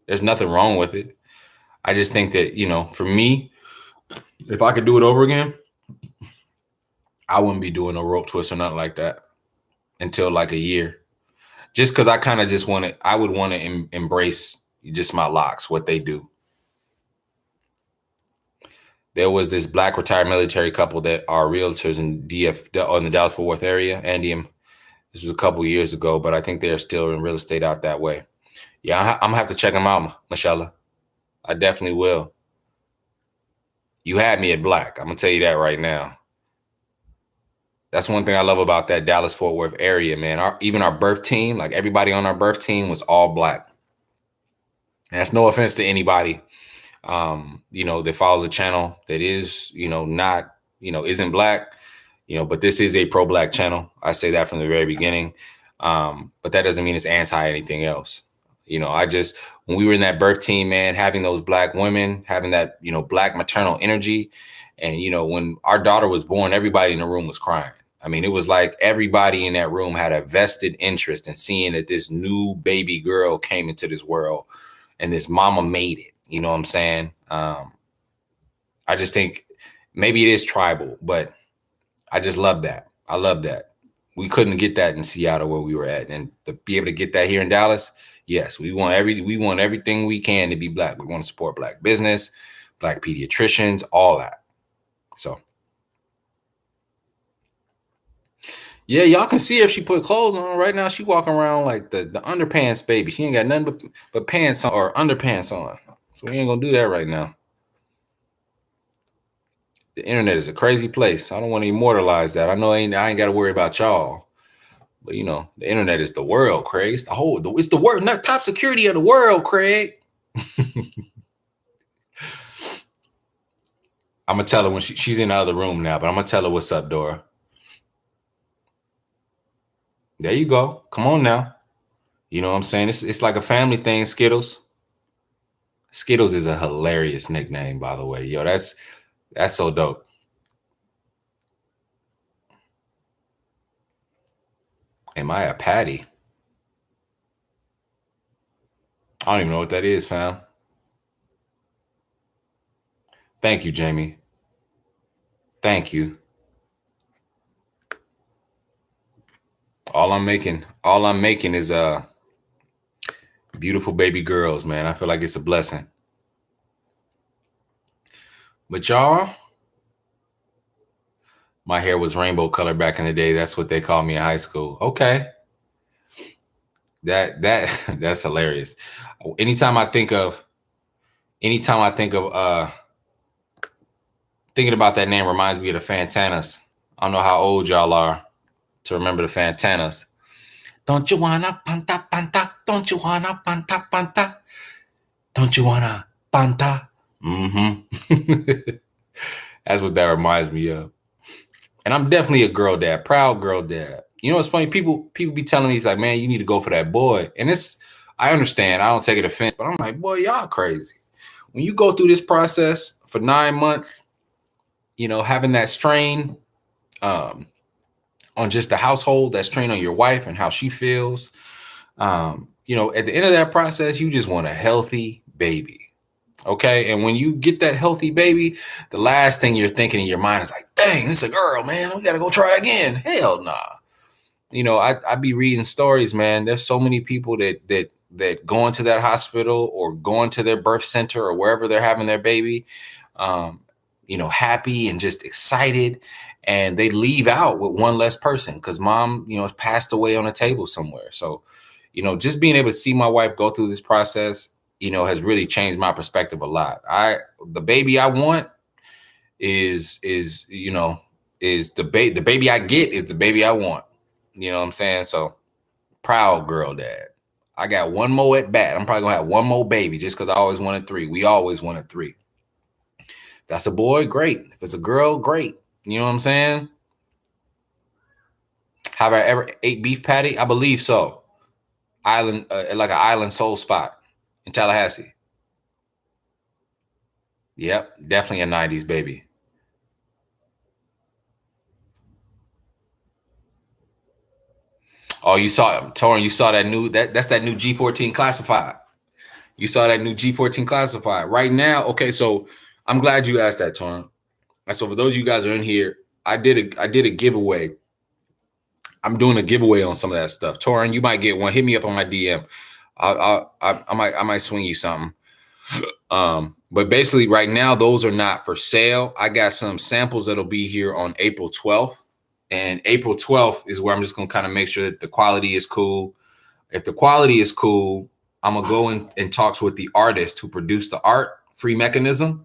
Speaker 1: There's nothing wrong with it. I just think that, for me, if I could do it over again, I wouldn't be doing a rope twist or nothing like that until like a year. Just because I kind of just I would want to embrace just my locks, what they do. There was this Black retired military couple that are realtors in the Dallas-Fort Worth area. Andy, this was a couple of years ago, but I think they're still in real estate out that way. Yeah, I'm going to have to check them out, Michelle. I definitely will. You had me at Black. I'm going to tell you that right now. That's one thing I love about that Dallas-Fort Worth area, man. Even our birth team, like everybody on our birth team was all Black. And that's no offense to anybody, that follows a channel that is, not, isn't Black, but this is a pro-Black channel. I say that from the very beginning. But that doesn't mean it's anti anything else. When we were in that birth team, man, having those Black women, having that, Black maternal energy. And, when our daughter was born, everybody in the room was crying. I mean, it was like everybody in that room had a vested interest in seeing that this new baby girl came into this world and this mama made it. You know what I'm saying? I just think maybe it is tribal, but I just love that. I love that. We couldn't get that in Seattle where we were at. And to be able to get that here in Dallas, yes, we want everything we can to be Black. We want to support Black business, Black pediatricians, all that. So, yeah, y'all can see if she put clothes on. Right now, she walking around like the underpants baby. She ain't got nothing but pants on or underpants on. So we ain't gonna do that right now. The internet is a crazy place. I don't want to immortalize that. I know I ain't got to worry about y'all. But the internet is the world, Craig. It's the world, not top security of the world, Craig. I'm gonna tell her when she's in the other room now, but I'm gonna tell her what's up, Dora. There you go. Come on now. You know what I'm saying? It's like a family thing, Skittles. Skittles is a hilarious nickname, by the way. Yo, that's so dope. Am I a patty? I don't even know what that is, fam. Thank you, Jamie. Thank you. All I'm making is beautiful baby girls, man. I feel like it's a blessing. But y'all, my hair was rainbow color back in the day. That's what they called me in high school. Okay. That's hilarious. Anytime I think of Thinking about that name reminds me of the Fantanas. I don't know how old y'all are to remember the Fantanas. Don't you wanna panta panta? Don't you wanna panta panta? Don't you wanna panta? Mm-hmm. That's what that reminds me of. And I'm definitely a girl dad, proud girl dad. You know, it's funny. People be telling me, it's like, man, you need to go for that boy. And I understand. I don't take it offense, but I'm like, boy, y'all crazy. When you go through this process for 9 months, you know, having that strain on just the household, that strain on your wife and how she feels. You know, at the end of that process, you just want a healthy baby. Okay. And when you get that healthy baby, the last thing you're thinking in your mind is like, dang, this is a girl, man. We got to go try again. Hell nah. You know, I be reading stories, man. There's so many people that go into that hospital or go into their birth center or wherever they're having their baby, you know, happy and just excited. And they leave out with one less person because mom, you know, has passed away on a table somewhere. So, you know, just being able to see my wife go through this process, you know, has really changed my perspective a lot. The baby I want is you know, is the baby I get is the baby I want. You know what I'm saying? So proud girl dad. I got one more at bat. I'm probably gonna have one more baby just because I always wanted 3. We always wanted 3. If that's a boy, great. If it's a girl, great. You know what I'm saying? Have I ever ate beef patty? I believe so. Island, like an island soul spot in Tallahassee. Yep, definitely a 90s baby. Oh, you saw it, Torrin. You saw that new that's that new G14 classified. You saw that new G14 classified right now. Okay, so I'm glad you asked that, Torrin. And so for those of you guys who are in here, I did a giveaway. I'm doing a giveaway on some of that stuff. Torrin, you might get one. Hit me up on my DM. I might swing you something. But basically right now, those are not for sale. I got some samples that'll be here on April 12th. And April 12th is where I'm just going to kind of make sure that the quality is cool. If the quality is cool, I'm going to go in talks with the artist who produced the art, Free Mechanism.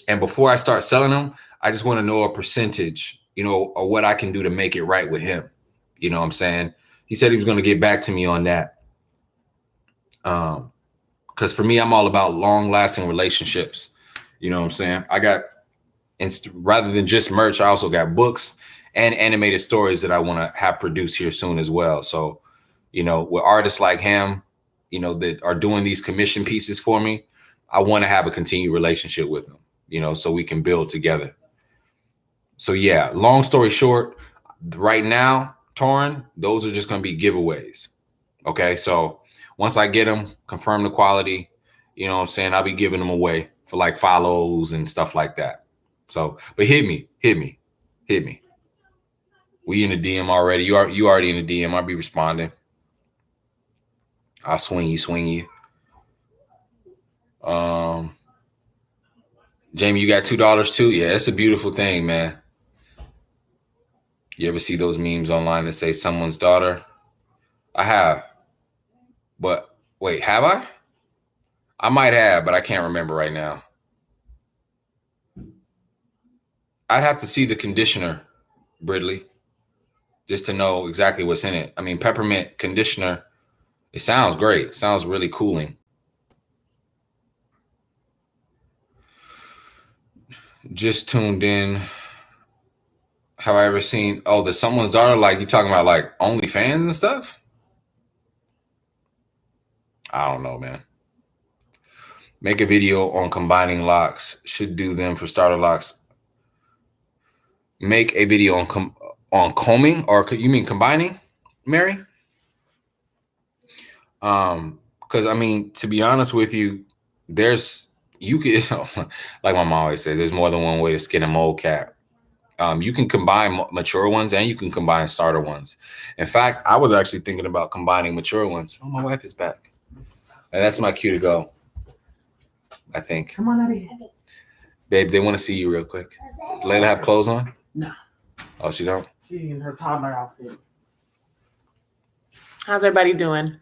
Speaker 1: And before I start selling them, I just want to know a percentage, you know, or what I can do to make it right with him. You know what I'm saying? He said he was going to get back to me on that. Because for me, I'm all about long-lasting relationships. You know what I'm saying? I got, rather than just merch, I also got books and animated stories that I want to have produced here soon as well. So, you know, with artists like him, you know, that are doing these commission pieces for me, I want to have a continued relationship with them, you know, so we can build together. So yeah, long story short, right now, Torrin, those are just going to be giveaways. Okay, so once I get them, confirm the quality, you know what I'm saying, I'll be giving them away for like follows and stuff like that. So, but hit me. We in the DM already. You already in the DM. I'll be responding. I'll swing you. Jamie, you got $2 too? Yeah, it's a beautiful thing, man. You ever see those memes online that say someone's daughter? I have. But wait, have I? I might have, but I can't remember right now. I'd have to see the conditioner, Bridley, just to know exactly what's in it. I mean, peppermint conditioner, it sounds great. It sounds really cooling. Just tuned in. Have I ever seen, the someone's daughter, like you talking about like OnlyFans and stuff? I don't know, man. Make a video on combining locks. Should do them for starter locks. Make a video on combing, or you mean combining, Mary? Because I mean, to be honest with you, you could like my mom always says, there's more than one way to skin a mole cat. You can combine mature ones and you can combine starter ones. In fact, I was actually thinking about combining mature ones. Oh, my wife is back. And that's my cue to go, I think.
Speaker 3: Come on out of here.
Speaker 1: Babe, they want to see you real quick. Does Layla have clothes on?
Speaker 3: No.
Speaker 1: Oh, she don't?
Speaker 3: She's in her toddler outfit.
Speaker 4: How's everybody doing?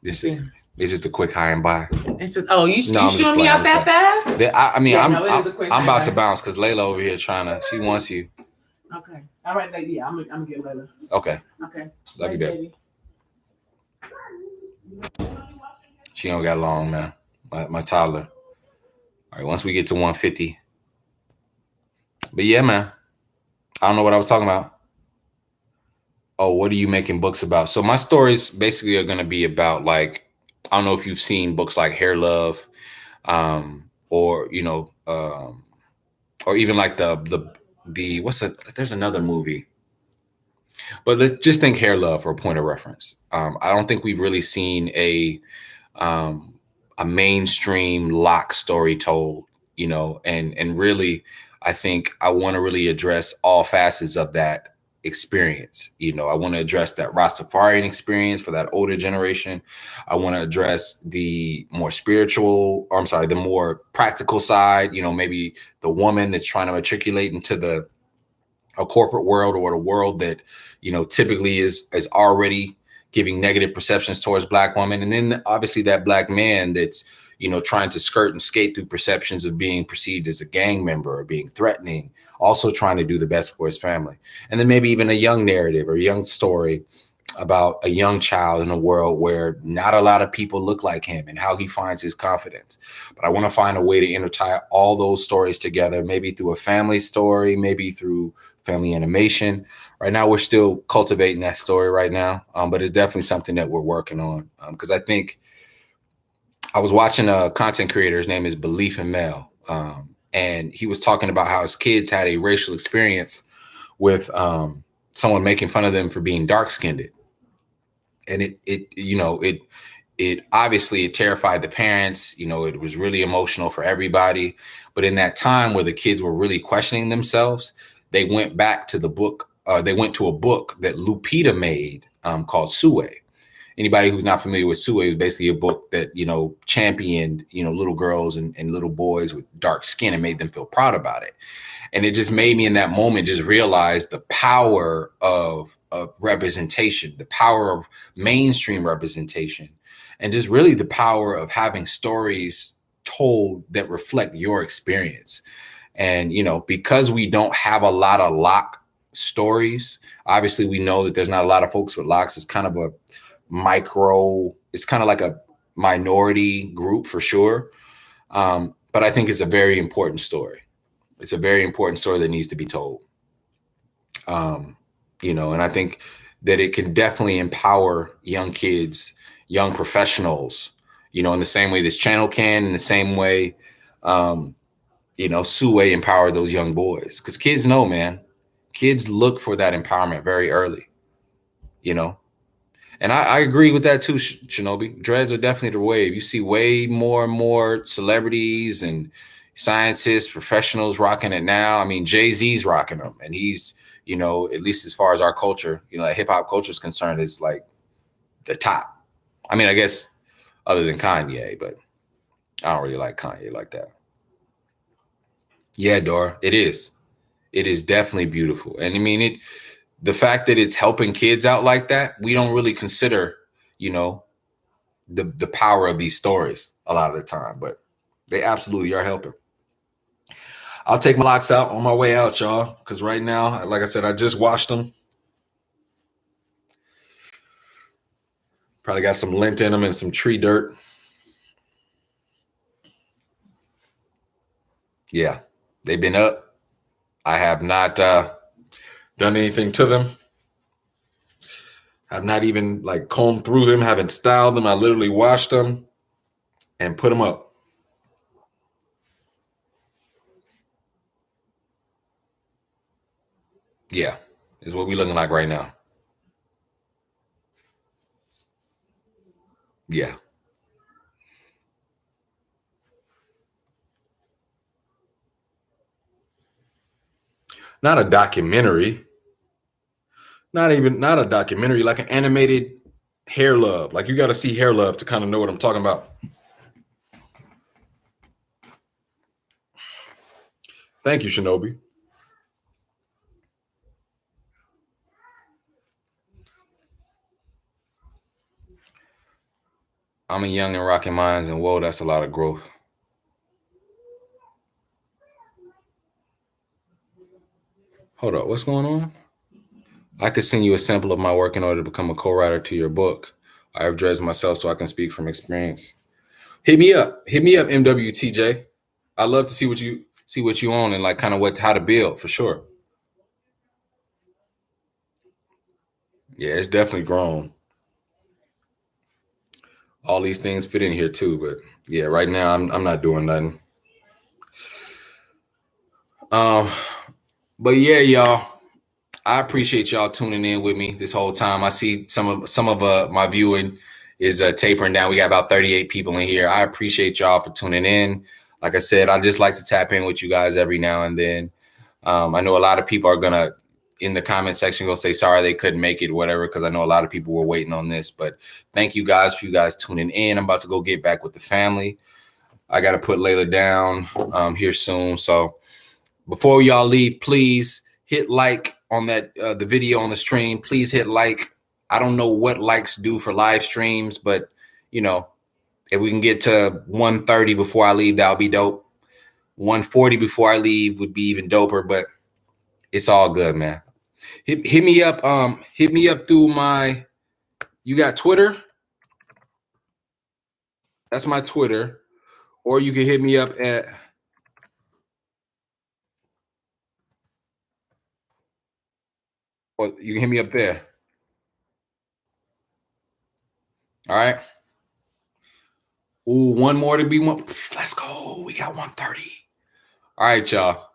Speaker 1: This is It's just a quick high and by.
Speaker 3: It's just you
Speaker 1: No, I'm just
Speaker 3: shooing me
Speaker 1: playing,
Speaker 3: out
Speaker 1: I'm
Speaker 3: that fast?
Speaker 1: I mean,
Speaker 3: Yeah,
Speaker 1: I'm
Speaker 3: no, it is a quick
Speaker 1: I'm
Speaker 3: high
Speaker 1: about
Speaker 3: and
Speaker 1: to
Speaker 3: by.
Speaker 1: bounce because Layla over here she wants you.
Speaker 3: Okay. All right, baby. Yeah, I'm gonna get Layla.
Speaker 1: Okay.
Speaker 3: Okay.
Speaker 1: Love you, baby. She don't got long now. My toddler. All right, once we get to 150. But yeah, man. I don't know what I was talking about. Oh, what are you making books about? So my stories basically are gonna be about, like, I don't know if you've seen books like Hair Love, or or even like the there's another movie. But let's just think Hair Love for a point of reference. I don't think we've really seen um, a mainstream lock story told, and really, I think I want to really address all facets of that experience. I want to address that Rastafarian experience for that older generation. I want to address the more spiritual, or I'm sorry, the more practical side. Maybe the woman that's trying to matriculate into a corporate world, or the world that typically is already giving negative perceptions towards Black women, and then obviously that Black man that's trying to skirt and skate through perceptions of being perceived as a gang member or being threatening, also trying to do the best for his family. And then maybe even a young narrative or young story about a young child in a world where not a lot of people look like him, and how he finds his confidence. But I want to find a way to intertie all those stories together, maybe through a family story, maybe through family animation. Right now, we're still cultivating that story right now, but it's definitely something that we're working on, because I think I was watching a content creator. His name is Belief in Mel, and he was talking about how his kids had a racial experience with someone making fun of them for being dark-skinned. And it obviously it terrified the parents. It was really emotional for everybody. But in that time where the kids were really questioning themselves, they went back to the book. They went to a book that Lupita made, called Sue. Anybody who's not familiar with Sue, is basically a book that championed little girls and little boys with dark skin and made them feel proud about it. And it just made me in that moment just realize the power of representation, the power of mainstream representation, and just really the power of having stories told that reflect your experience. And, because we don't have a lot of lock stories, obviously we know that there's not a lot of folks with locks. It's kind of it's kind of like a minority group for sure. But I think it's a very important story. It's a very important story that needs to be told. And I think that it can definitely empower young kids, young professionals, in the same way this channel can, in the same way, Sue empowered those young boys. Because kids know, man, kids look for that empowerment very early, And I agree with that too, Shinobi. Dreads are definitely the wave. You see way more and more celebrities and scientists, professionals rocking it now. I mean, Jay-Z's rocking them, and he's, at least as far as our culture, like hip hop culture is concerned, is like the top. I mean, I guess other than Kanye, but I don't really like Kanye like that. Yeah, Dora, it is. It is definitely beautiful, and I mean the fact that it's helping kids out like that, we don't really consider, the power of these stories a lot of the time, but they absolutely are helping. I'll take my locks out on my way out, y'all, because right now, like I said, I just washed them. Probably got some lint in them and some tree dirt. Yeah, they've been up. I have not done anything to them. I've not even like combed through them, haven't styled them. I literally washed them and put them up. Yeah, is what we're looking like right now. Yeah. Not a documentary. Not a documentary, like an animated Hair Love. Like you got to see Hair Love to kind of know what I'm talking about. Thank you, Shinobi. I'm a young and rocking minds, and whoa, that's a lot of growth. Hold up, what's going on? I could send you a sample of my work in order to become a co-writer to your book. I have dreads myself, so I can speak from experience. Hit me up, MWTJ. I'd love to see what you own and like kind of how to build for sure. Yeah, it's definitely grown. All these things fit in here too, but yeah, right now I'm not doing nothing. But yeah, y'all, I appreciate y'all tuning in with me this whole time. I see some of my viewing is tapering down. We got about 38 people in here. I appreciate y'all for tuning in. Like I said, I just like to tap in with you guys every now and then. I know a lot of people are gonna in the comment section go say sorry they couldn't make it, whatever, because I know a lot of people were waiting on this. But thank you guys for you guys tuning in. I'm about to go get back with the family. I got to put Layla down here soon. So before y'all leave, please hit like on that the video on the stream. Please hit like. I don't know what likes do for live streams, but you know, if we can get to 130 before I leave, that'll be dope. 140 before I leave would be even doper, but it's all good, man. Hit me up. Hit me up through my. You got Twitter? That's my Twitter. Or you can hit me up at. Or you can hit me up there. All right. Ooh, one more to be one. Let's go. We got 130. All right, y'all.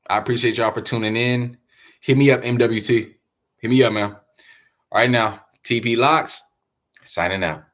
Speaker 1: I appreciate y'all for tuning in. Hit me up, MWT. Hit me up, man. All right, now, TP Locs, signing out.